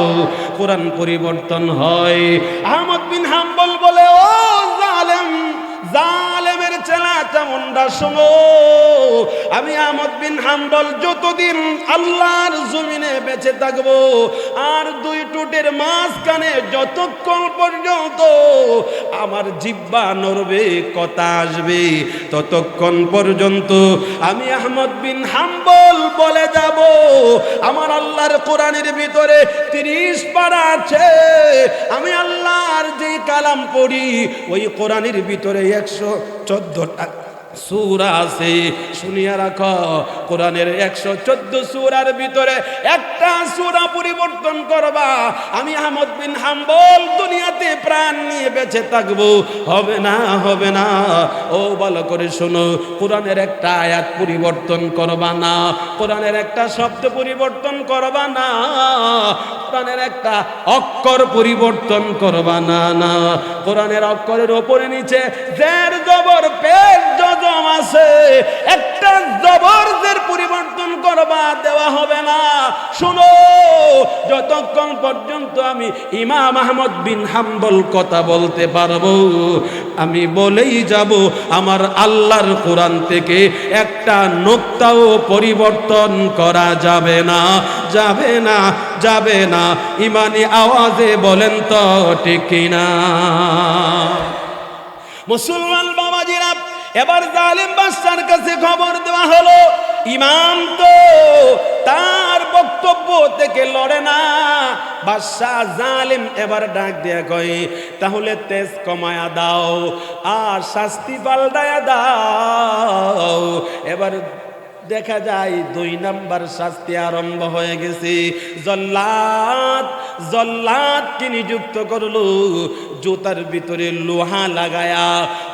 A: কোরআন পরিবর্তন হয়। আহমদ বিন হাম্বল বলে, ও জালেম, জালেমের ছেলে চামুন্ডা শোনো, আমি আহমদ বিন হাম্বল যতদিন আল্লাহর জমিনে বেঁচে থাকবো আর 2 ঠোঁটের মাঝখানে যতক্ষণ পর্যন্ত আমার জিহ্বা নড়বে, কথা আসবে, ততক্ষণ পর্যন্ত আমি আহমদ বিন হাম্বল বলে যাব আমার আল্লাহর কোরআনের ভিতরে 30 পারা আছে। আমি আল্লাহর যে কালাম পড়ি ওই কোরআনের ভিতরে 114টা সূরা আছে। শুনিয়া রাখো, কোরআনের 114 সূরার ভিতরে একটা সূরা পরিবর্তন করবা, আমি আহমদ বিন হাম্বল দুনিয়াতে প্রাণ নিয়ে বেঁচে থাকবো। হবে না, হবে না। ও ভালো করে শোনো, কোরআনের একটা আয়াত পরিবর্তন করবা না, কোরআনের একটা শব্দ পরিবর্তন করবা না, কোরআনের একটা অক্ষর পরিবর্তন করবা না। না, কোরআনের অক্ষরের ওপরে নিচে জের জবর পেশ জজম আছে, একটা জবরদের পরিবর্তন করবা, দেওয়া হবে না। শোনো, যতক্ষণ পর্যন্ত আমি ইমাম আহমদ বিন হাম্বল কথা বলতে পারবো, আমি বলেই যাব আমার আল্লাহর কোরআন থেকে একটা নোক্তাও পরিবর্তন করা যাবে না, যাবে না, যাবে না। ইমানি আওয়াজে বলেন তো ঠিক কিনা? মুসলমান বাবাজিরা, এবার জালিম বাদশার কাছে খবর দেওয়া হলো, ইমাম তো তার বক্তব্য থেকে লড়ে না। বাদশা জালিম এবার ডাক দিয়া কয়, তাহলে তেজ কমায়া দাও আর শাস্তি পাল্টায়া দাও। এবার দেখা যায় 2 নাম্বার শাস্তি আরম্ভ হয়ে গেছে। জল্লাদকে নিযুক্ত করলো, জুতার ভিতরে লোহা লাগায়া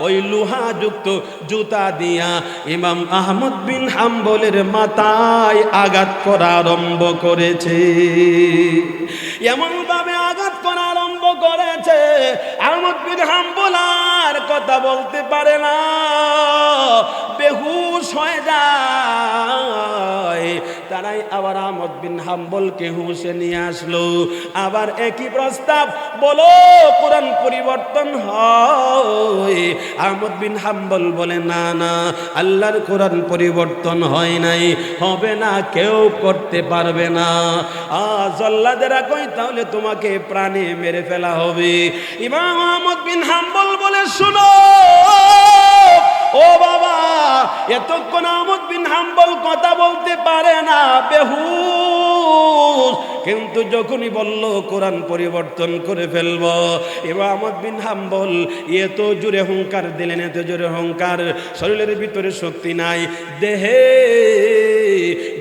A: ওই লোহা যুক্ত জুতা দিয়া ইমাম আহমদ বিন হাম্বলের মাথায় আঘাত করা আরম্ভ করেছে। এমন ভাবে আঘাত করা আরম্ভ করেছে, আহমদ বিন হাম্বল আর কথা বলতে পারে না, বেহুশ হয়ে যায়। তারাই আবার আহমদ বিন হাম্বলকে হুঁশে নিয়ে আসলো। আবার একই প্রস্তাব, বলো কোরআন পরিবর্তন হয়? আহমদ বিন হাম্বল বলে, না না, আল্লাহর কোরআন পরিবর্তন হয় নাই, হবে না, কেউ করতে পারবে না। জল্লাদেরা কই, তাহলে তোমাকে প্রাণে মেরে ফেলা হবে। ইমাম আহমদ বিন হাম্বল বলে, শুনো ও বাবা, এতক্ষণ আহমদ বিন হাম্বল কথা বলতে পারে না, বেহুশ, কিন্তু যখনই বলল কোরআন পরিবর্তন করে ফেলব, এবার আহমদ বিন হাম্বল এত জোরে হুঙ্কার দিলেন, এত জোরে হুঙ্কার, শরীরের ভিতরে শক্তি নাই, দেহে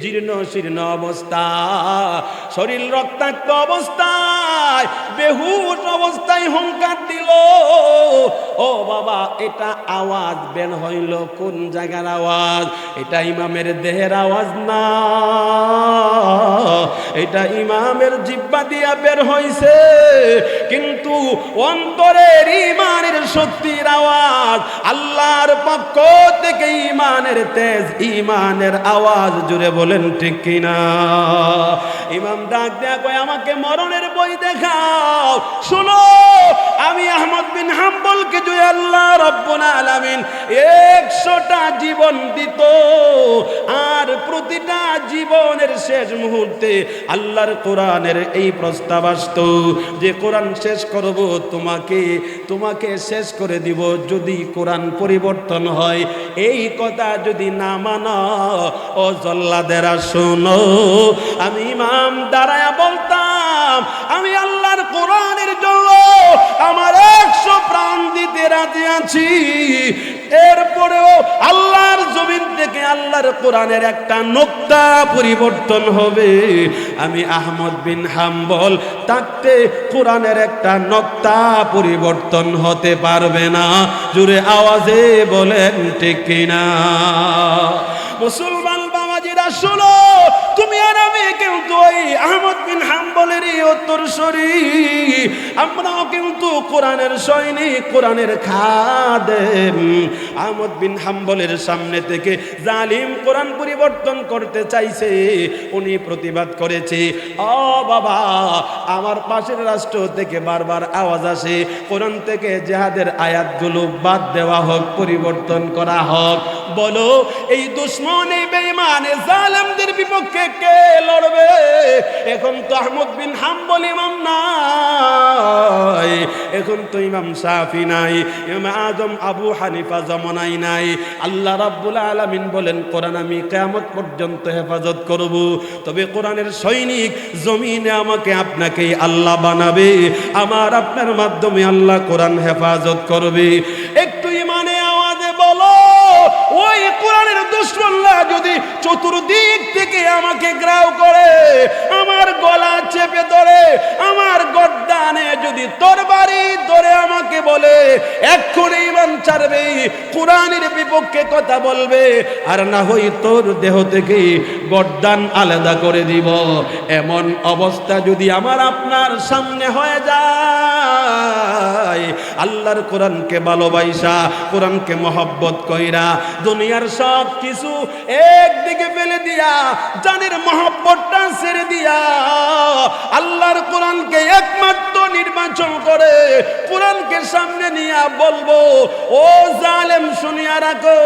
A: জীর্ণ শীর্ণ অবস্থা, শরীর রক্তাক্ত অবস্থায়, বেহুশ অবস্থায় হুঙ্কার দিল। ও বাবা, এটা আওয়াজ বের হইল কোন জায়গার আওয়াজ? এটা ইমামের দেহের আওয়াজ না, এটা ইমামের জিহ্বা দিয়া বের হইছে, কিন্তু অন্তরের ইমানের শক্তির আওয়াজ, আল্লাহর পক্ষ থেকে ইমানের তেজ, ইমানের আওয়াজ। জুড়ে বলেন ঠিক কিনা? ইমাম ডাক দেয়া কয়, আমাকে মরণের বই দেখাও। শুনো, আমি আহমদ বিন হাম্বলকে যদি আল্লাহ রব্বুল আলামিন 100টা জীবন দিত আর প্রতিটা জীবনের শেষ মুহূর্তে আল্লাহর কোরআনের এই প্রস্তাব আসতো যে কোরআন শেষ করব, তোমাকে শেষ করে দিব যদি কোরআন পরিবর্তন হয়, এই কথা যদি না মানো, ও জল্লাদেরা শোনো, আমি ইমাম দাঁড়ায়া বলতাম, আমি আল্লাহর কোরআনের জন্য আমার 100 প্রাণ দিতে রাজি আছি। এরপরেও আল্লাহর জমিন থেকে আল্লাহর কোরআনের একটা নোক্তা পরিবর্তন হবে, আমি আহমদ বিন হাম্বল থাকতে কোরআনের একটা নোক্তা পরিবর্তন হতে পারবে না। জোরে আওয়াজে বলেন ঠিক কিনা? মুসলমান বাবাজিরা শোনো, কিন্তু ওই আহমদ বিন হাম্বলেরই উত্তরসূরি, আমরাও কিন্তু কোরআনের সৈনিক, কোরআনের খাদেম। আহমদ বিন হাম্বলের সামনে থেকে জালিম কোরআন পরিবর্তন করতে চাইছে, উনি প্রতিবাদ করেছে, ও বাবা, আমার পাশের রাষ্ট্র থেকে বারবার আওয়াজ আসে কোরআন থেকে জিহাদের আয়াতগুলো বাদ দেওয়া হোক, পরিবর্তন করা হোক। বলো এই দুশমন, এই বেঈমান, এই জালেমদের বিপক্ষে কে লড়বে? এখন তো আহমদ বিন হাম্বল ইমাম নাই, এখন তো ইমাম শাফি নাই, ইমাম আজম আবু হানিফা জমানাই নাই। আল্লাহ রাব্বুল আলামিন বলেন কোরআন আমি কিয়ামত পর্যন্ত হেফাজত করব। তবে কোরআনের সৈনিক জমিনে আমাকে আপনাকেই আল্লাহ বানাবে, আমার আপনার মাধ্যমে আল্লাহ কোরআন হেফাজত করবে। একটু ইমানে আওয়াজে বলো, ওই কোরআনের দুশমনরা যদি চতুর্দিক থেকে আমাকে গ্রাও করে, আমার গলা চেপে ধরে, আমার গর্দানে যদি তরবারি ধরে আমাকে বলে এক্ষুনি ঈমান ছাড়বে, কোরআনের বিপক্ষে কথা বলবে, আর না হয় তোর দেহ থেকে গর্দান আলাদা করে দিব, এমন অবস্থা যদি আমার আপনার সামনে হয়ে যায়, আল্লাহর কোরআনকে ভালোবাসা, কোরআনকে মহব্বত কইরা দুনিয়ার সব কিছু একদিকে ফেলে দিয়া, জানের মহব্বতটা ছেড়ে দিয়া, আল্লাহর কোরআনকে একমাত্র নির্বাচন করে কোরআনকে সামনে নিয়ে বলবো, ও জালেম শুনিয়া রাখো,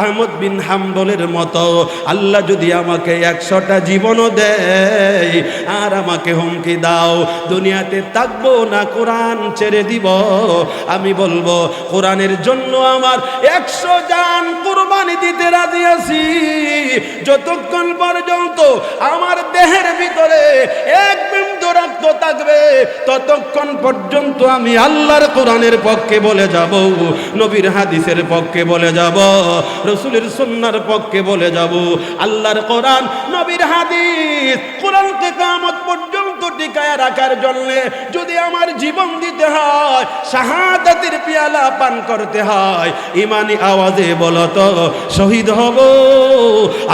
A: আহমদ বিন হাম্বলের মতো আল্লাহ যদি আমাকে 100টা জীবনও দেয় আর আমাকে হুমকি দাও, দুনিয়াতে থাকবো না, কোরআন ছেড়ে দিব, আমি বলবো কোরআনের জন্য আমার 100 জান কুরবানি দিতে রাজি আছি, যতক্ষণ পর্যন্ত আমার দেহের ভিতরে এক বিন্দু রক্ত থাকবে ততক্ষণ পর্যন্ত আমি আল্লাহর কোরআনের পক্ষে বলে যাব, নবীর হাদিসের পক্ষে বলে যাব, রাসূলের সুন্নাহর পক্ষে বলে যাব। আল্লাহর কোরআন, নবীর হাদিস, কোরআনকে কিয়ামত পর্যন্ত টিকায় রাখার জন্য যদি আমার জীবন দিতে হয়, শাহাদাতের পেয়ালা পান করতে হয়, ইমানি আওয়াজে বলো তো শহীদ হব,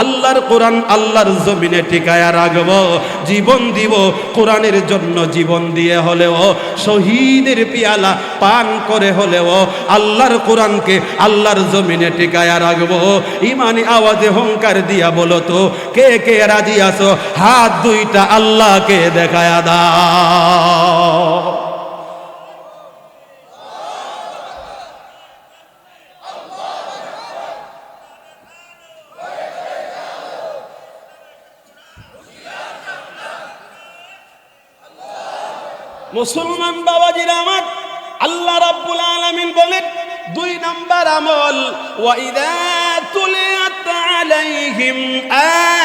A: আল্লাহর কোরআন আল্লাহর জমিনে টিকায় রাখব, জীবন দিব কোরআনের জন্য, জীবন দিয়ে হলেও শহীদের পেয়ালা পান করে হলেও আল্লাহর কোরআনকে আল্লাহর জমিনে টিকায় রাখব। ইমানি আওয়াজে হুঙ্কার দিয়া বলো তো কে কে রাজি আছো? হাত দুইটা আল্লাহকে দেখায় দাও। মুসলমান বাবাজিরা আমার, আল্লাহ রাব্বুল আলামিন বলেন 2 নাম্বার আমল, ওয়া ইযা তুলিয়াত আলাইহিম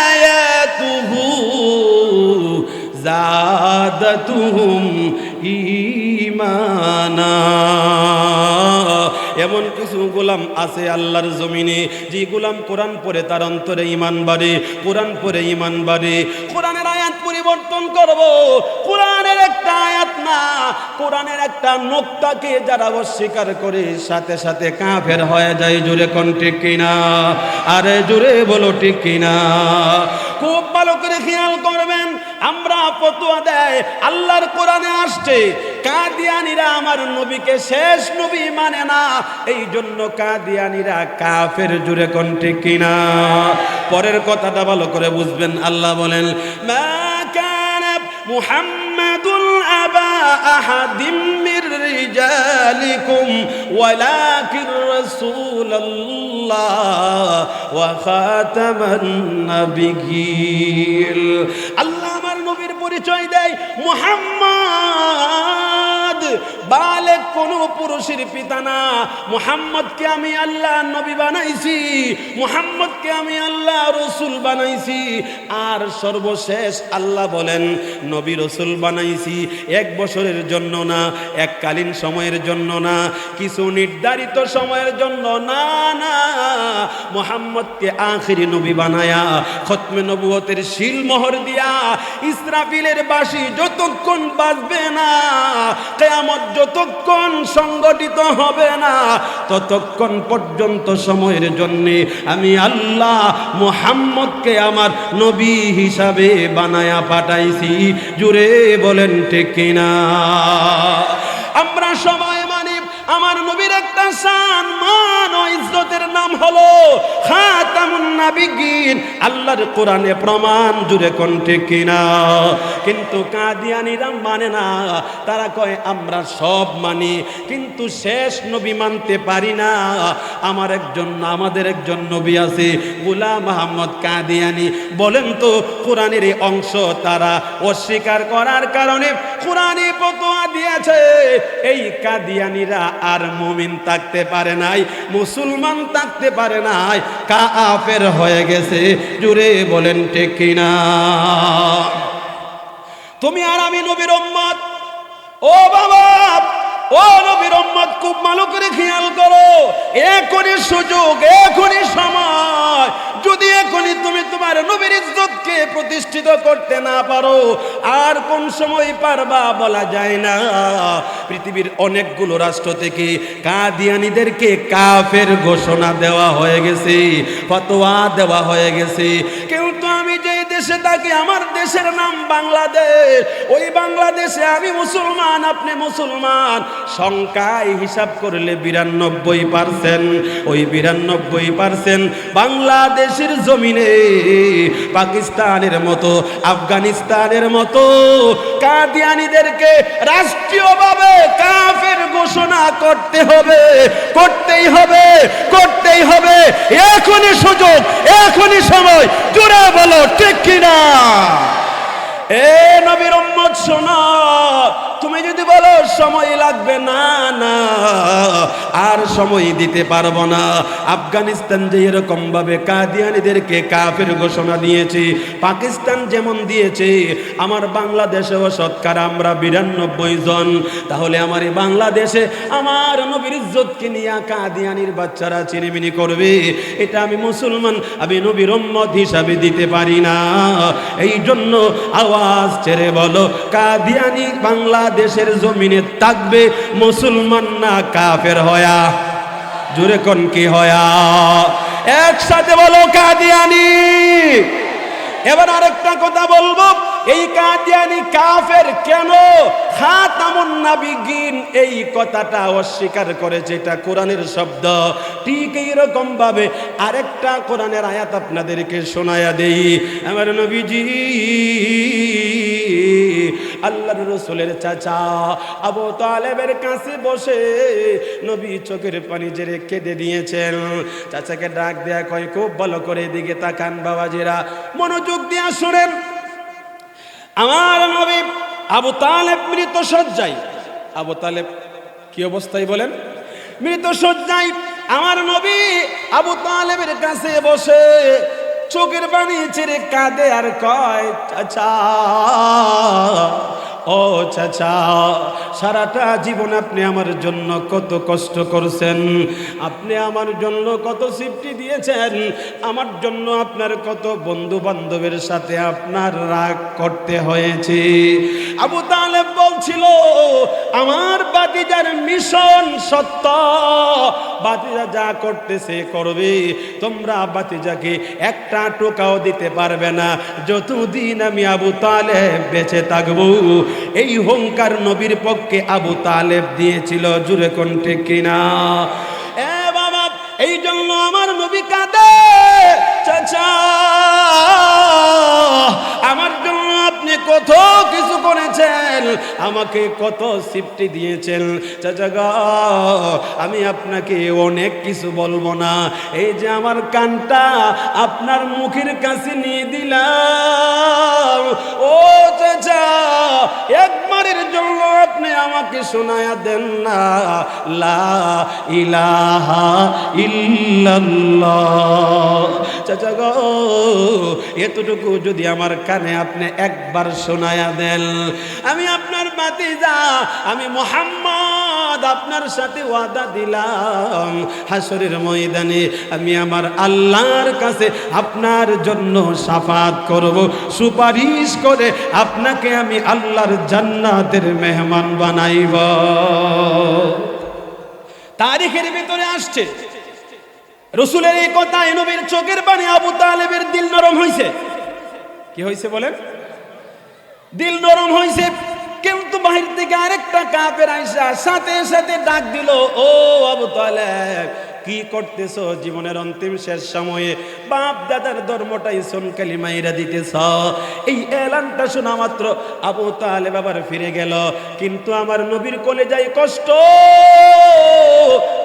A: আয়াতুহু যাদাতুহুম ঈমানা। এমন কিছু গোলাম আছে আল্লাহর জমিনে, যে গোলাম কোরআন পড়ে তার অন্তরে ঈমান বাড়ে, কোরআন পড়ে ঈমান বাড়ে। কোরআনের আয়াত পরিবর্তন করব, কোরআনের একটা আয়াত না, কোরআনের একটা নোক্তাকে যারা অস্বীকার করে সাথে সাথে কাফের হয়ে যায়। জোরে কোন ঠিক কিনা? আরে জোরে বলো ঠিক কিনা? খুব ভালো করে খেয়াল করবেন, আমরা ফতোয়া দেয় আল্লাহর কোরআনে আসছে কাদিয়ানীরা আমার নবীকে শেষ নবী মানে না, এই জন্য কাদিয়ানীরা কাফের। জুরে কোন ঠিক কিনা? পরের কথাটা ভালো করে বুঝবেন। আল্লাহ বলেন, মা কানা মুহাম্মাদুন আবা আহাদিম মির রিজালিকুম ওয়ালাকিন রাসূলুল্লাহ ওয়া খাতামান নাবিয়্যিন। আল্লাহ আমার নবীর পরিচয় দেয় মুহাম্মদ, বালেগ কোন পুরুষের পিতা না। মুহাম্মদকে আমি আল্লাহ নবী বানাইছি, মুহাম্মদকে আমি আল্লাহ রসুল বানাইছি। আর সর্বশেষ আল্লাহ বলেন নবী রসুল বানাইছি 1 বছরের জন্য না, এককালীন সময়ের জন্য না, কিছু নির্ধারিত সময়ের জন্য না, না, মুহাম্মদকে আখিরি নবী বানায়া খতমে নবুয়তের শিল মোহর দিয়া ইসরাফিলের বাঁশি যতক্ষণ বাজবে না, কিয়ামত যতক্ষণ সংগঠিত হবে না ততক্ষণ পর্যন্ত সময়ের জন্য আমি আল্লাহ মুহাম্মদকে আমার নবী হিসাবে বানায়া পাঠাইছি। জুড়ে বলেন ঠিক কিনা? আমরা সবাই মানি আমার নবীর একটা শান মান ও ইজ্জতের নাম হলো খাতামুন নাবিয়্যিন। আল্লাহর কোরআনে প্রমাণ, জুড়ে কোন ঠিক কিনা? কিন্তু কাদিয়ানীরা মানে না, তারা কয় আমরা সব মানি কিন্তু শেষ নবী মানতে পারি না। আমাদের একজন নবী আছে গোলাম আহমদ কাদিয়ানী। বলেন তো কোরআনের এই অংশ তারা অস্বীকার করার কারণে কোরআনে ফতোয়া দিয়েছে এই কাদিয়ানীরা আর মুমিন থাকতে পারে নাই, মুসলমান থাকতে পারে নাই, কাফের হয়ে গেছে। জুড়ে বলেন ঠিক কিনা? তুমি আর আমি নবীর উম্মত। ও বাবা, ও নবীর উম্মত, খুব ভালো করে খেয়াল করো। এখনই সুযোগ, এখনই সময়। যদি এখনই তুমি তোমার নবীর ইজ্জতকে প্রতিষ্ঠিত করতে না পারো, আর কোন সময় পারবা বলা যায় না। পৃথিবীর অনেকগুলো রাষ্ট্র থেকে কাদিয়ানীদেরকে কাফের ঘোষণা দেওয়া হয়ে গেছে, ফতোয়া দেওয়া হয়ে গেছে। কিন্তু আমি যে দেশে থাকি, আমার দেশের নাম বাংলাদেশ। ওই বাংলাদেশে আমি মুসলমান, আপনি মুসলমান। সংখ্যায় হিসাব করলে 92%। ওই 92% বাংলাদেশের জমিনে পাকিস্তানের মতো, আফগানিস্তানের মতো কাদিয়ানীদেরকে রাষ্ট্রীয়ভাবে কাফের ঘোষণা করতে হবে, করতেই হবে, করতেই হবে। এখনই সুযোগ, এখনই সময়। জোরে বলো ঠিক কিনা? এ নবীর উম্মত শোনো, তুমি যদি বলো সময় লাগবে, না না, আর সময় দিতে পারবো না। আফগানিস্তান যে এরকম ভাবে কাদিয়ানীদেরকে কাফের ঘোষণা দিয়েছে, পাকিস্তান যেমন দিয়েছে, আমার বাংলাদেশেও শতকরা আমরা 92 জন। তাহলে আমার এই বাংলাদেশে আমার নবীর ইজ্জতকে নিয়ে কাদিয়ানীর বাচ্চারা চিনিমিনি করবে, এটা আমি মুসলমান, আমি নবীর উম্মত হিসাবে দিতে পারি না। এই জন্য আওয়াজ ছেড়ে বলো, কাদিয়ানী বাংলাদেশের জমিনে থাকবে, মুসলমান না কাফের হয়া। জোরে কোন কি হয়া? একসাথে বলো কাদিয়ানী। এবার আরেকটা কথা বলবো, এই কাদিয়ানী কাফের কেন? খাতামুন নাবিয়্যিন এই কথাটা অস্বীকার করেছে, এটা কোরআনের শব্দ। ঠিক এইরকম ভাবে আরেকটা কোরআনের আয়াত আপনাদেরকে শোনায়া দেই। আমার নবীজি আল্লাহর রাসূলের চাচা আবু তালেবের কাছে বসে নবী চোখের পানি ঝেড়ে কেঁদে দিয়েছেন। চাচাকে ডাক দেয়া কয়, খুব ভালো করে এদিকে তাকান বাবাজিরা, মনোযোগ দিয়া শুনেন। আমার নবী আবু তালেব মৃত শয্যায়। আবু তালেব কি অবস্থায় বলেন? মৃত শয্যায়। আমার নবী আবু তালেবের কাছে বসে চোখের পানি ছেড়ে কাঁদে আর কয়, চাচা, ও চাচা, সারাটা জীবন আপনি আমার জন্য কত কষ্ট করছেন, আপনি আমার জন্য কত সিফটি দিয়েছেন, আমার জন্য আপনার কত বন্ধু বান্ধবের সাথে আপনার রাগ করতে হয়েছে। আবু তালেব বলছিল, আমার বাতিজার মিশন সত্য, বাতিজা যা করতেছে করবে, তোমরা বাতিজাকে একটা টোকাও দিতে পারবে না যতদিন আমি আবু তালেব বেঁচে থাকবো। এই হুঙ্কার নবীর পক্ষে আবু তালেব দিয়েছিল। জুরে কোন ঠিক কিনা? এ বাবা, এই জন্য আমার নবী কাঁদে, চাচা, আমার জন্য আপনি কত কিছু করেছেন, আমাকে কত সিফটি দিয়েছেন, চাচা গো, আমি আপনাকে অনেক কিছু বলবো না, এই যে আমার কানটা আপনার মুখের কাছে নিয়ে দিলাম, ও চাচা, একবারের জন্য আপনি আমাকে শোনায়া দেন না, লা ইলাহা ইল্লাল্লাহ। চাচা গো, এতটুকু যদি আমার কানে আপনি একবার শোনায়া দেন, আমি আপনার ভাতিজা, আমি মুহাম্মদ মোহাম্মদ আপনার সাথে ওয়াদা দিলাম হাসরের ময়দানে আমি আমার আল্লাহর কাছে আপনার জন্য শাফাত করব, সুপারিশ করে আপনাকে আমি আল্লাহর জান্নাতের মেহমান বানাইব। তারিখের ভিতরে আসছে রাসূলের এই কথায় নবীর চোখের পানি আবু তালেবের দিল নরম হইছে। কি হইছে বলেন? দিল নরম হইছে। কিন্তু বাহির থেকে আরেকটা কাফের আইসা সাথে সাথে ডাক দিল, ও আবু তালেব কি করতেছো? জীবনের অন্তিম শেষ সময়ে বাপ দাদার ধর্মটাই সোনকালি মাইরা দিতেছ। এই এলানটা শোনা মাত্র আবু তালেব আবার ফিরে গেল। কিন্তু আমার নবীর কলেজায় কষ্ট,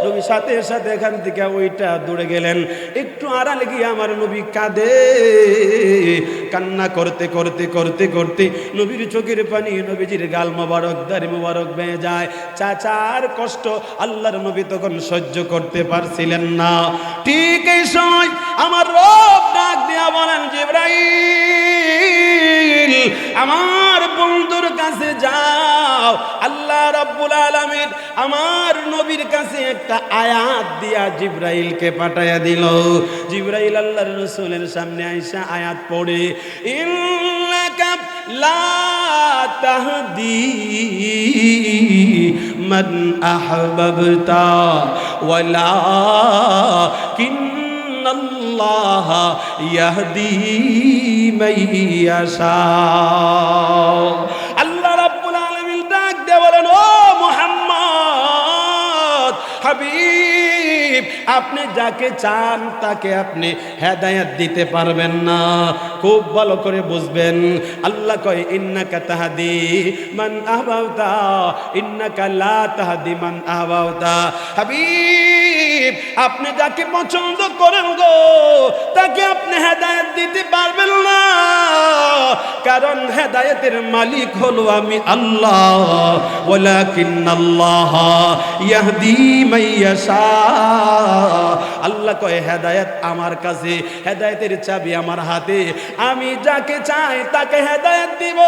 A: নবী সাথে সাথে এখান থেকে ওইটা দৌড়ে গেলেন। একটু আড়ালে গিয়ে আমার নবী কাঁদে, কান্না করতে করতে করতে করতে নবীর চোখের পানি নবীজির গাল মোবারক দাড়ি মোবারক বেয়ে যায়। চাচার কষ্ট আল্লাহর নবী তখন সহ্য করতে পারছিলেন না। ঠিক এই সময় আমার রব ডাক দিয়া বলেন, জিবরাইল আমার বন্ধুর কাছে যাও। আল্লাহ রাব্বুল আলামিন আমার নবীর কাছে একটা আয়াত দিয়া জিবরাইলকে পাঠাইয়া দিল। জিবরাইল আল্লাহর রাসূলের সামনে আইসা আয়াত পড়ে, ইন্নাকা লা তাহদি মান আহবাবতা ওয়ালাকিন্নাল্লাহ ইয়াহদি মান ইয়াশা। আল্লাহ রাব্বুল আলামিন ডাক দিয়ে বলেন, ও মুহাম্মদ হাবিব, আপনি যাকে চান তাকে আপনি হেদায়েত দিতে পারবেন না। খুব ভালো করে বুঝবেন। আল্লাহ কয়, ইন্নাকা তাহদি মান আহবাবতা ইন্নাকা লা তাহদি মান আহবাবতা। হাবিব, আপনি যাকে পছন্দ করেন গো তাকে আপনি হেদায়েত দিতে পারবেন না, কারণ হেদায়েতের মালিক হলো আমি আল্লাহ। ওয়ালাকিন্নাল্লাহ ইয়াহদি মান ইয়াশা। আল্লাহ কয়, হেদায়েত আমার কাছে, হেদায়েতের চাবি আমার হাতে। আমি যাকে চাই তাকে হেদায়েত দিব।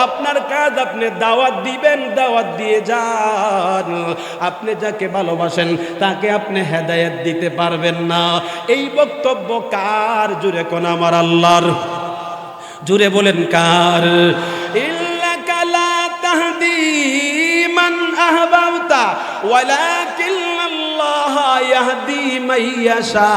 A: আপনার কাজ আপনি দাওয়াত দিবেন, দাওয়াত দিয়ে যান। আপনি যাকে ভালোবাসেন তাকে আপনি হেদায়েত দিতে পারবেন না। এই বক্তব্য কার? জুড়ে কোন আমার আল্লাহর। জুড়ে বলেন কার? ইন্নাকা লা তাহদি মান আহবাবতা ওয়ালাকিন্নাল্লাহ ইয়াহদি মান ইয়াশা।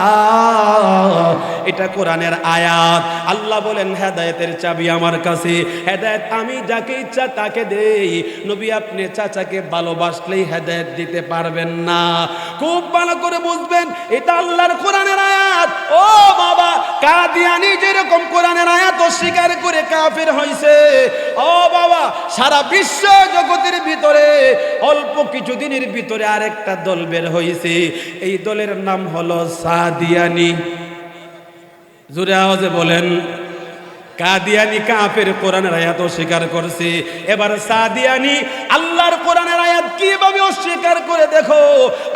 A: এটা কোরআনের আয়াত। আল্লাহ বলেন, হেদায়েতের চাবি আমার কাছে, হেদায়েত আমি যাকে ইচ্ছা তাকে দেই। নবী, আপনি চাচাকে ভালোবাসলেই হেদায়েত দিতে পারবেন না। খুব ভালো করে বুঝবেন, এটা আল্লাহর কোরআনের আয়াত। ও বাবা, কাদিয়ানি যেরকম কোরআনের আয়াত অস্বীকার করে কাফের হইছে, ও বাবা সারা বিশ্ব জগতের ভিতরে অল্প কিছুদিনের ভিতরে আরেকটা দল বের হইছে। এই দলের নাম হলো সাদিয়ানি। জোরে আওয়াজে বলেন। কাদিয়ানি কাফের কোরআনের আয়াত অস্বীকার করছে। এবার সাদিয়ানি আল্লাহর কোরআনের আয়াত কিভাবে অস্বীকার করে দেখো।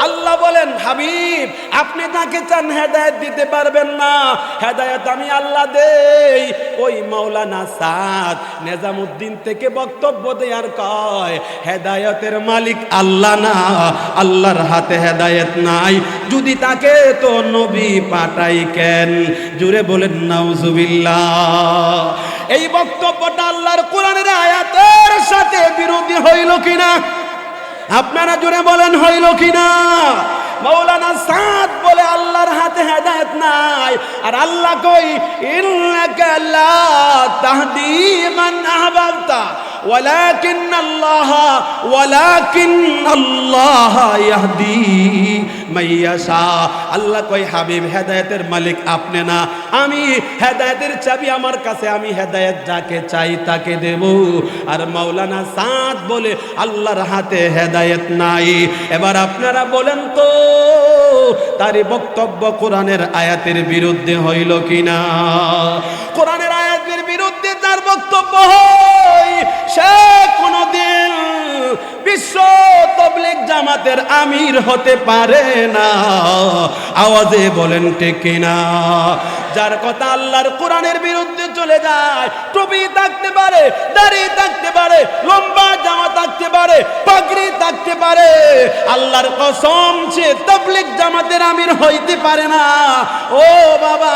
A: আল্লাহ বলেন, হাবিব আপনি তাকে চান হেদায়েত দিতে পারবেন না, হেদায়েত আমি আল্লাহ দেই। ওই মাওলানা সাদ নিজামউদ্দিন থেকে বক্তব্য দেয়ার কয়, হেদায়েতের মালিক আল্লাহ না, আল্লাহর হাতে হেদায়েত নাই। যদি তাকে তো নবী পাঠাই কেন? জুড়ে বলেন নাউজুবিল্লাহ। এই বক্তব্যটা আল্লাহর কোরআনের আয়াতের সাথে বিরোধী হইল কিনা? আপনারা জুড়ে বলেন হইল কিনা? মাওলানা সাদ বলে আল্লাহর হাতে হেদায়েত নাই, আর আল্লাহ কই ইন্নাকা লা তাহদি মান আহবাবতা ওয়ালাকিন্নাল্লাহ ইয়াহদি মান ইয়াশা। আল্লাহ কই, হাবিব হেদায়েতের মালিক আপনি না, আমি। হেদায়েতের চাবি আমার কাছে, আমি হেদায়েত যাকে চাই তাকে দেব। আর মাওলানা সাদ বলে আল্লাহর হাতে হেদায়েত নাই। এবার আপনারা বলেন তো, তারই বক্তব্য কোরআনের আয়াতের বিরুদ্ধে হইল কিনা? কোরআনের আয়াতের বিরুদ্ধে তার বক্তব্য হয়, সে কোনদিন বিশ্ব তাবলীগ জামাতের আমির হতে পারে না। আওয়াজে বলেন ঠিক কিনা? যার কথা আল্লাহর কোরআনের বিরুদ্ধে চলে যায়, টুপি থাকতে পারে, দাড়ি থাকতে পারে, লম্বা জামা থাকতে পারে, পাগড়ি থাকতে পারে, আল্লাহর কসম সে তাবলীগ জামাতের আমির হইতে পারে না। ও বাবা,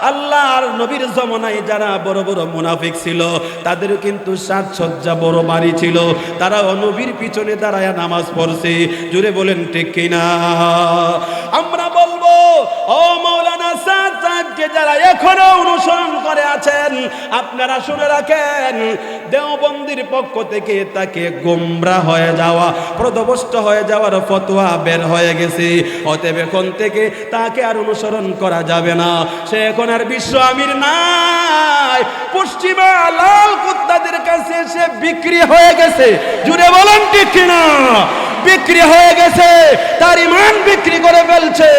A: আল্লাহর নবীর জমানায় যারা বড় বড় মুনাফিক ছিল তাদের কিন্তু সাজসজ্জা বড় বাড়ি ছিল, তারাও নবীর পিছনে দাঁড়ায় নামাজ পড়ছে। জুড়ে বলেন ঠিক কিনা? আমরা বলবো ও মাওলানা সাদ সাহেবকে যারা এখনো অনুসরণ করে আছেন, আপনারা শুনে রাখেন, দেওবন্দির পক্ষ থেকে তাকে গোমরাহ হয়ে যাওয়া, পথভ্রষ্ট হয়ে যাওয়ার ফতোয়া বের হয়ে গেছে। অতএব এখন থেকে তাকে আর অনুসরণ করা যাবে না। সে এখন আর বিশ্ব আমির নাই, পশ্চিমা লাল কুত্তাদের কাছে সে বিক্রি হয়ে গেছে। জুড়ে বলেন ঠিক কিনা? বিক্রি হয়ে গেছে, তার ঈমান বিক্রি করে ফেলছে।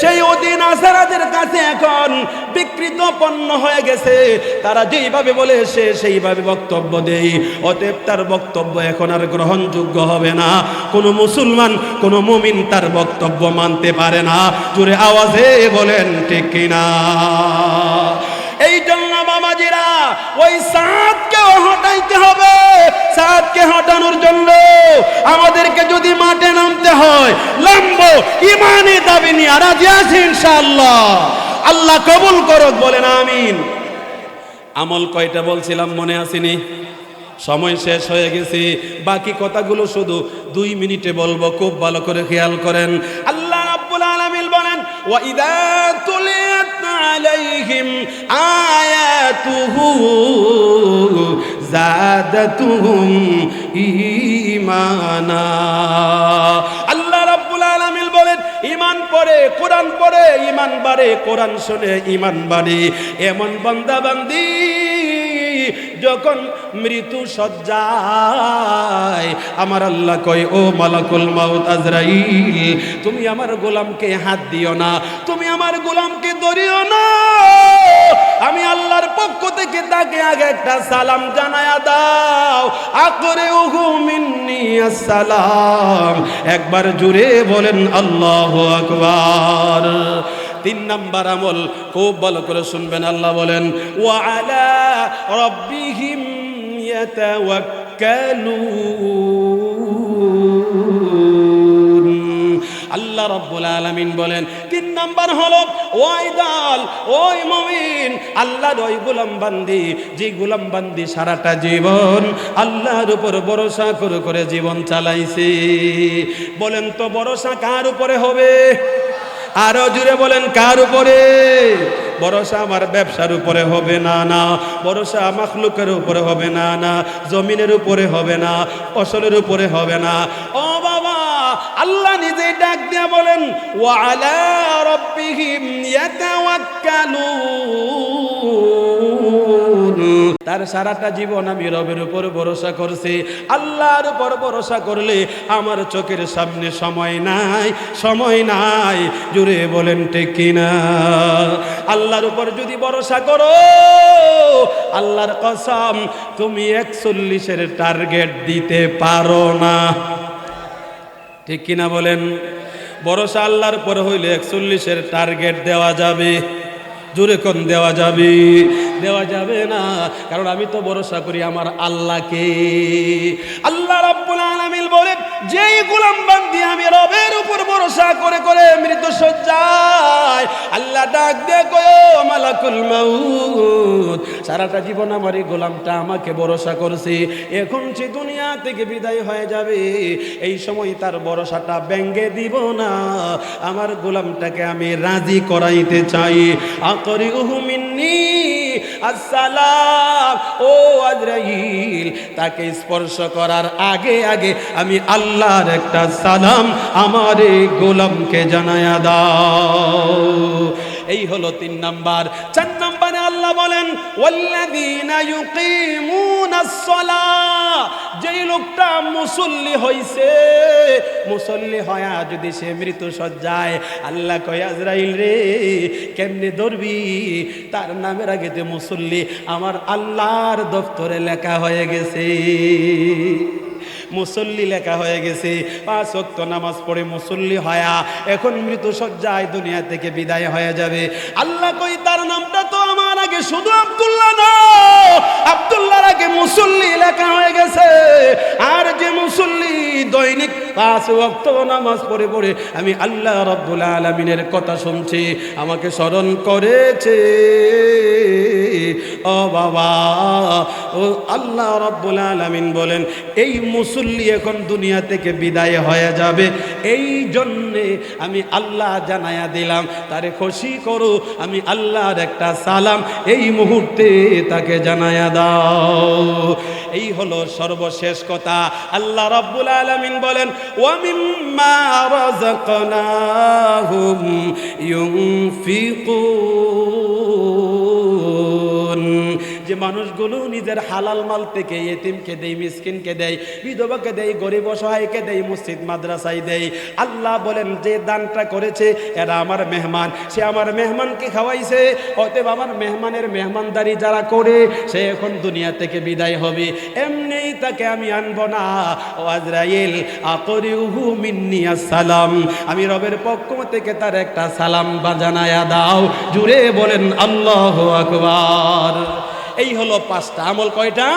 A: সেই অধীন আসারাদের কাছে এখন বিকৃত পণ্য হয়ে গেছে। তারা যেইভাবে বলে সে সেইভাবে বক্তব্য দেয়। অতএব তার বক্তব্য এখন আর গ্রহণযোগ্য হবে না। কোনো মুসলমান, কোনো মুমিন তার বক্তব্য মানতে পারে না। জোরে আওয়াজে বলেন ঠিক কিনা? এই জন্য বাবাজিরা ওই সাদকেও হটাইতে হবে। সাদকে হটানোর জন্য আমাদেরকে যদি মাঠে নামতে হয়, নামবো। ঈমানি দাবি নিয়ে রাজি আছি ইনশাআল্লাহ। আল্লাহ কবুল করুক, বলেন আমিন। আমল কয়টা বলছিলাম মনে আসেনি? সময় শেষ হয়ে গেছে। বাকি কথাগুলো শুধু 2 মিনিটে বলবো, খুব ভালো করে খেয়াল করেন। আল্লাহ রাব্বুল আলামিন বলেন, ওয়া ইযা তুলিয়াত আলাইহিম আয়াতুহু যাদাতুহুম ঈমানা। আল্লাহ রাব্বুল আলামিন বলেন, ঈমান পড়ে, কোরআন পড়ে, ঈমান বাড়ে, কোরআন শুনে ঈমান বাড়ে। এমন বান্দা বান্দি যখন মৃত্যু সজ্জায় আমার আল্লাহ কয়, ও মালাকুল মাউত আজরাইল, তুমি আমার গোলামকে হাত দিও না, তুমি আমার গোলামকে ধরিও না। আমি আল্লাহর পক্ষ থেকে তাকে আগে একটা সালাম জানায়া দাও। আকরিউহু মিন্নি আসসালাম। একবার জুড়ে বলেন আল্লাহু আকবার। 3 নাম্বার আমল খুব ভালো করে শুনবেন। আল্লাহ বলেন, ওয়া আলা রাব্বিহিম ইয়াতাওয়াক্কালুন। আল্লাহ রাব্বুল আলামিন বলেন 3 নাম্বার হলো ওই দল, ওই মুমিন, আল্লাহর ওই গোলাম বান্দি, যে গোলাম বান্দি সারাটা জীবন আল্লাহর উপর ভরসা করে করে জীবন চালাইছে। বলেন তো ভরসা কার উপরে হবে? আরো জুড়ে বলেন, কার উপরে? ভরসা আমার ব্যবসার উপরে হবে না, না। ভরসা মাখলুকের উপরে হবে না, না। জমিনের উপরে হবে না, ফসলের উপরে হবে না। ও বাবা, আল্লাহ নিজেই ডাক দিয়ে বলেন, ওয়া আলা রাব্বিহিম ইয়াতাওয়াক্কালুন। তার সারাটা জীবন আমি রবের উপর ভরসা করছি। আল্লাহর উপর ভরসা করলে আমার চোখের সামনে সময় নাই, সময় নাই। জুড়ে বলেন ঠিক কিনা? আল্লাহর উপর যদি ভরসা করো, আল্লাহর কসম, তুমি 41-এর টার্গেট দিতে পারো না। ঠিক কিনা বলেন? ভরসা আল্লাহর উপর হইলে 41-এর টার্গেট দেওয়া যাবে। জোরে কোন দেওয়া যাবে? দেওয়া যাবে না, কারণ আমি তো ভরসা করি আমার আল্লাহকে। আল্লাহ রাব্বুল আলামিন বলেন, যেই গোলাম বান্দি আমি রবের উপর ভরসা করে করে মৃত্যু সজ্জায়, আল্লাহ ডাক দিয়ে কয়, ও মালাকুল মাউত, সারাটা জীবন আমার এই গোলামটা আমাকে ভরসা করছে, এখন সে দুনিয়া থেকে বিদায় হয়ে যাবে। এই সময় তার ভরসাটা ভেঙে দিব না, আমার গোলামটাকে আমি রাজি করাইতে চাই। আকরিউহু মিন্নি আসসালাম। ও আজরাইল, তাকে স্পর্শ করার আগে আগে আমি আল্লাহর একটা সালাম আমার এই গোলামকে জানায়া দাও। এই হলো 3 নাম্বার। 4 নাম্বারে আল্লাহ বলেন, ওয়াল্লাযীনা ইউকিমুনাস সালাহ। যেই লোকটা মুসল্লি হইছে, মুসল্লি হয়া যদি সে মৃত্যু সজ্জায়, আল্লাহ কয়, আজরাইল রে, কেমনে ধরবি? তার নামের আগে যে মুসল্লি আমার আল্লাহর দফতরে লেখা হয়ে গেছে। মুসল্লি লেখা হয়ে গেছে, 5 ওয়াক্ত নামাজ পড়ে মুসল্লি হয়া এখন মৃত্যুসজ্জায় দুনিয়া থেকে বিদায় হয়ে যাবে। আল্লাহ কই তার নামটা তো আমার আগে শুধু আব্দুল্লাহ না, আব্দুল্লাহর আগে মুসল্লি লেখা হয়ে গেছে। আর যে মুসল্লি দৈনিক 5 ওয়াক্ত নামাজ পড়ে পড়ে আমি আল্লাহ রাব্বুল আলামিনের কথা শুনছি, আমাকে স্মরণ করেছে, ও বাবা, ও আল্লাহ রাব্বুল আলামিন বলেন এই মুসল্লি এখন দুনিয়া থেকে বিদায় হয়ে যাবে। এই জন্যে আমি আল্লাহ জানায়া দিলাম তারে খুশি করো, আমি আল্লাহর একটা সালাম এই মুহূর্তে তাকে জানায়া দাও। এই হলো সর্বশেষ কথা। আল্লাহ রাব্বুল আলামিন বলেন ওয়া মিম্মা রাযাকনাহুম ইউনফিকুন, যে মানুষগুলো নিজের হালাল মাল থেকে এতিমকে দেয়, মিসকিনকে দেয়, বিধবাকে দেয়, গরিব অসহায়কে দেয়, মসজিদ মাদ্রাসায় দেয়, আল্লাহ বলেন যে দানটা করেছে এরা আমার মেহমান, সে আমার মেহমানকে খাওয়াইছে, অতএব আমার মেহমানের মেহমানদারি যারা করে সে এখন দুনিয়া থেকে বিদায় হবে, এমনিই তাকে আমি আনবো না। ও আজরাইল আকরিউহু মিন্নি আসসালাম, আমি রবের পক্ষ থেকে তার একটা সালাম বাজানায়া দাও। জুড়ে বলেন আল্লাহু আকবার। এই হলো 5টা আমল। কয়টা?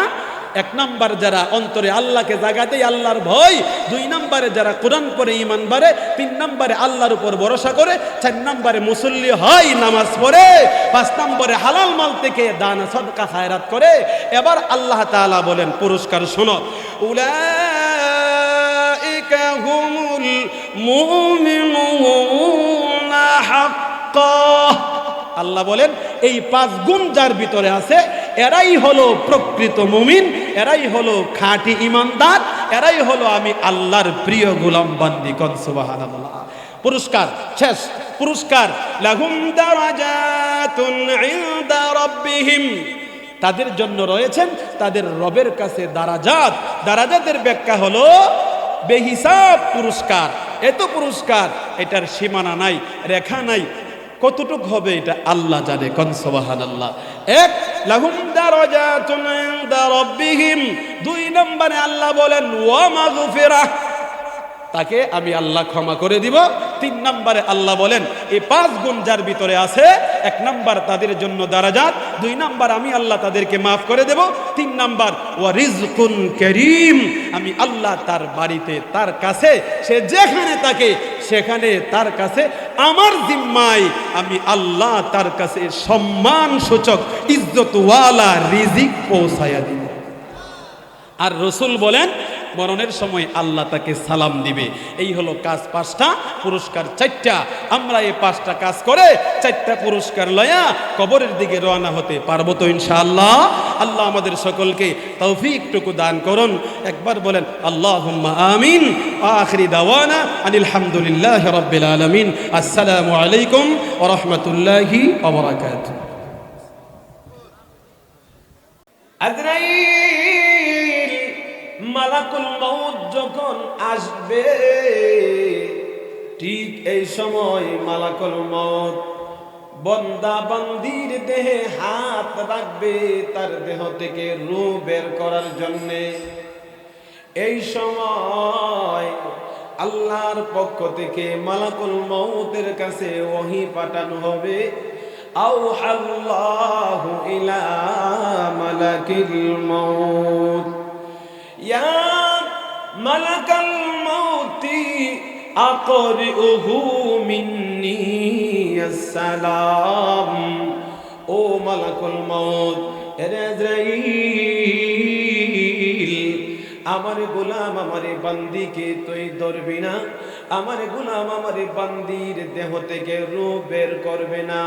A: 1 নাম্বার যারা অন্তরে আল্লাহকে জাগাতে আল্লাহর ভয়, 2 নাম্বারে যারা কোরআন পড়ে ঈমান বাড়ে, 3 নাম্বারে আল্লাহর উপর ভরসা করে, 4 নাম্বারে মুসল্লি হয় নামাজ পড়ে, 5 নাম্বারে হালাল মাল থেকে দান সদকা খায়রাত করে। এবার আল্লাহ তাআলা বলেন পুরস্কার শোনো, উলাইকা হুমুল মুমিনুনা হাক্কান। আল্লাহ বলেন এই 5 গুণ যার ভিতরে আছে এরাই হলো প্রকৃত মুমিন, এরাই হলো খাঁটি ইমানদার, এরাই হলো আমি আল্লাহর প্রিয় গোলাম বান্দি। কোন সুবহানাল্লাহ। পুরস্কার শেষ। পুরস্কার লাহুম দারাজাতুন ইনদা রাব্বিহিম, তাদের জন্য রয়েছেন তাদের রবের কাছে দারাজাত। দারাজাতের ব্যাখ্যা হলো বেহিসাব পুরস্কার। এত পুরস্কার, এটার সীমানা নাই, রেখা নাই, কতটুক হবে এটা আল্লাহ জানে। কোন সুবহানাল্লাহ। 1 লাহুম দারাজাতুন ইনদা রাব্বিহিম, 2 নম্বরে আল্লাহ বলেন ওয়া মাগফিরাহ, তাকে আমি আল্লাহ ক্ষমা করে দিব। 3 নম্বরে আল্লাহ বলেন এই 5 গুণ যার ভিতরে আছে, 1 নাম্বার তাদের জন্য দারাজাত, 2 নাম্বার আমি আল্লাহ তাদেরকে মাফ করে দেব, 3 নাম্বার ওয়া রিজকুন কারীম, আমি আল্লাহ তার বাড়িতে, তার কাছে, সে যেখানে থাকে সেখানে তার কাছে আমার জিম্মায় আমি আল্লাহ তার কাছে সম্মান সূচক ইজ্জতওয়ালা রিজিক পৌঁছায়া দিব। আর রাসূল বলেন মরণের সময় আল্লাহ তাকে সালাম দিবে। এই হলো কাজ 5টা, পুরস্কার 4টা। আমরা এই 5টা কাজ করে 4টা পুরস্কার লয়া কবরের দিকে রওনা হতে পারবো তো ইনশাআল্লাহ। আল্লাহ আমাদের সকলকে তৌফিকটুকু দান করুন। একবার বলেন আল্লাহুম্মা আমিন। আখিরি দাওয়ানা আনিল হামদুলিল্লাহি রাব্বিল আলামিন। আসসালামু আলাইকুম ওয়া রাহমাতুল্লাহি ওয়া বারাকাতুহু। আজরাইল মালাকুল মউত যখন আসবে, ঠিক এই সময় মালাকুল মউত বান্দা বান্দির দেহে হাত রাখবে তার দেহ থেকে রূহ বের করার জন্য। এই সময় আল্লাহর পক্ষ থেকে মালাকুল মউতের কাছে ওহী পাঠানো হবে। আউহাল্লাহু ইলা মালাকিল মউত ইয়া মালাকাল মউতি আকরিউহু মিন্নি আসসালাম। ও মালাকুল মউত, এরে আজরাইল, আমার গোলাম আমার বান্দিকে তুই ধরবি না, আমার গোলাম আমার বান্দির দেহ থেকে রূহ বের করবে না।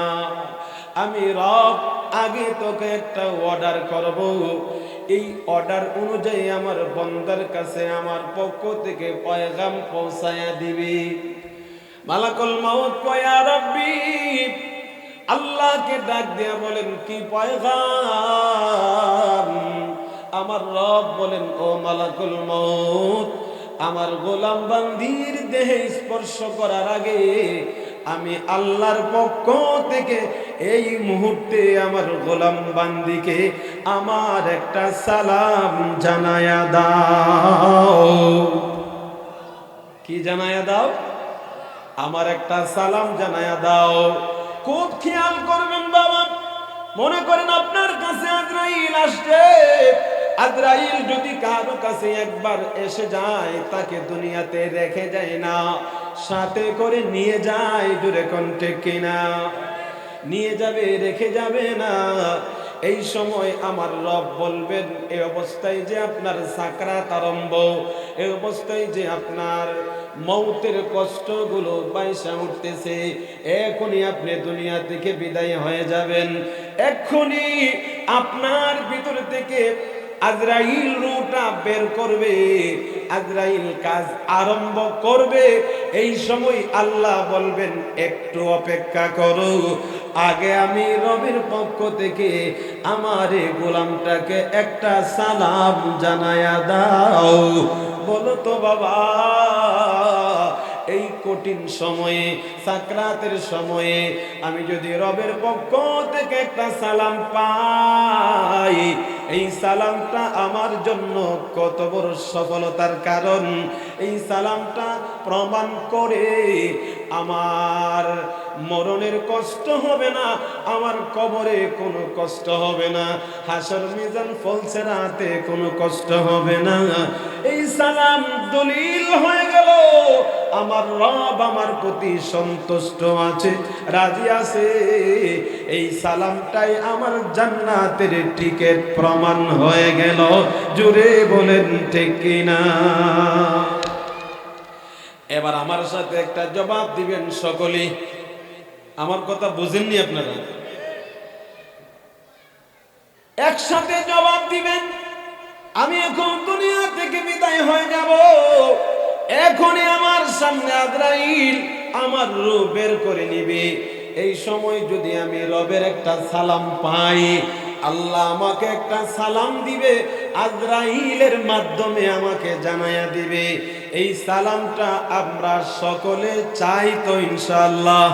A: আমি রব আগে তোকে একটা অর্ডার করব, এই অর্ডার অনুযায়ী আমার বান্দার কাছে আমার পক্ষ থেকে পয়গাম পৌঁছায়া দিবি। মালাকুল মউত কয় ইয়া রাব্বি, আল্লাহকে ডাক দিয়া বলেন কি পয়গাম? আমার রব বলেন ও মালাকুল মউত, আমার গোলাম বান্দির দেহে স্পর্শ করার আগে আমি আল্লাহর পক্ষ থেকে এই মুহূর্তে আমার গোলাম বান্দিকে আমার একটা সালাম জানায়া দাও। কি জানায়া দাও? আমার একটা সালাম জানায়া দাও। খুব খেয়াল করবেন বাবা, মনে করেন আপনার কাছে আজরাইল আসছে। আজরাইল যদি কারো কাছে একবার এসে যায়, তাকে দুনিয়াতে রেখে যায় না, সাথে করে নিয়ে যায়। দূরে কণ্ঠে কিনা নিয়ে যাবে, রেখে যাবে না। এই সময় আমার রব বলবেন, এই অবস্থায় যে আপনার সাকরাত আরম্ভ, এই অবস্থায় যে আপনার মৌতের কষ্টগুলো বাইসা উঠতেছে, এখনই আপনি দুনিয়া থেকে বিদায় হয়ে যাবেন। এক্ষুনি আপনার ভিতর থেকে আজরাইল রূহটা বের করবে, আজরাইল কাজ আরম্ভ করবে। এই সময় আল্লাহ বলবেন, একটু অপেক্ষা করো, আগে আমি রবের পক্ষ থেকে আমার এই গোলামটাকে একটা সালাম জানায়া দাও। বলো তো বাবা, এই কঠিন সময়ে, সাকরাতের সময়ে আমি যদি রবের পক্ষ থেকে একটা সালাম পাই, এই সালামটা আমার জন্য কত বড় সফলতার কারণ। এই সালামটা প্রমাণ করে আমার মরণের কষ্ট হবে না, আমার কবরে কোনো কষ্ট হবে না, হাসর মিজান ফলসেরাতে কোনো কষ্ট হবে না। এই সালাম দলিল হয়ে গেল আমার রব আমার প্রতি সন্তুষ্ট আছে, রাজি আছে। এই সালামটাই আমার জান্নাতের টিকিট প্রমাণ হয়ে গেল। জুড়ে বলেন ঠিক কিনা? এবার আমার সাথে একটা জবাব দিবেন সকলেই। আমার কথা বুঝেননি আপনারা? একসাথে জবাব দিবেন। আমি এখন দুনিয়া থেকে বিদায় হয়ে যাব, এখনই আমার সামনে আজরাইল আমার রূহ বের করে নিবে। এই সময় যদি আমি রবের একটা সালাম পাই, আল্লাহ আমাকে একটা সালাম দিবে, আজরাইলের মাধ্যমে আমাকে জানায়া দিবে। এই সালামটা আমরা সকলে চাই তো ইনশাআল্লাহ?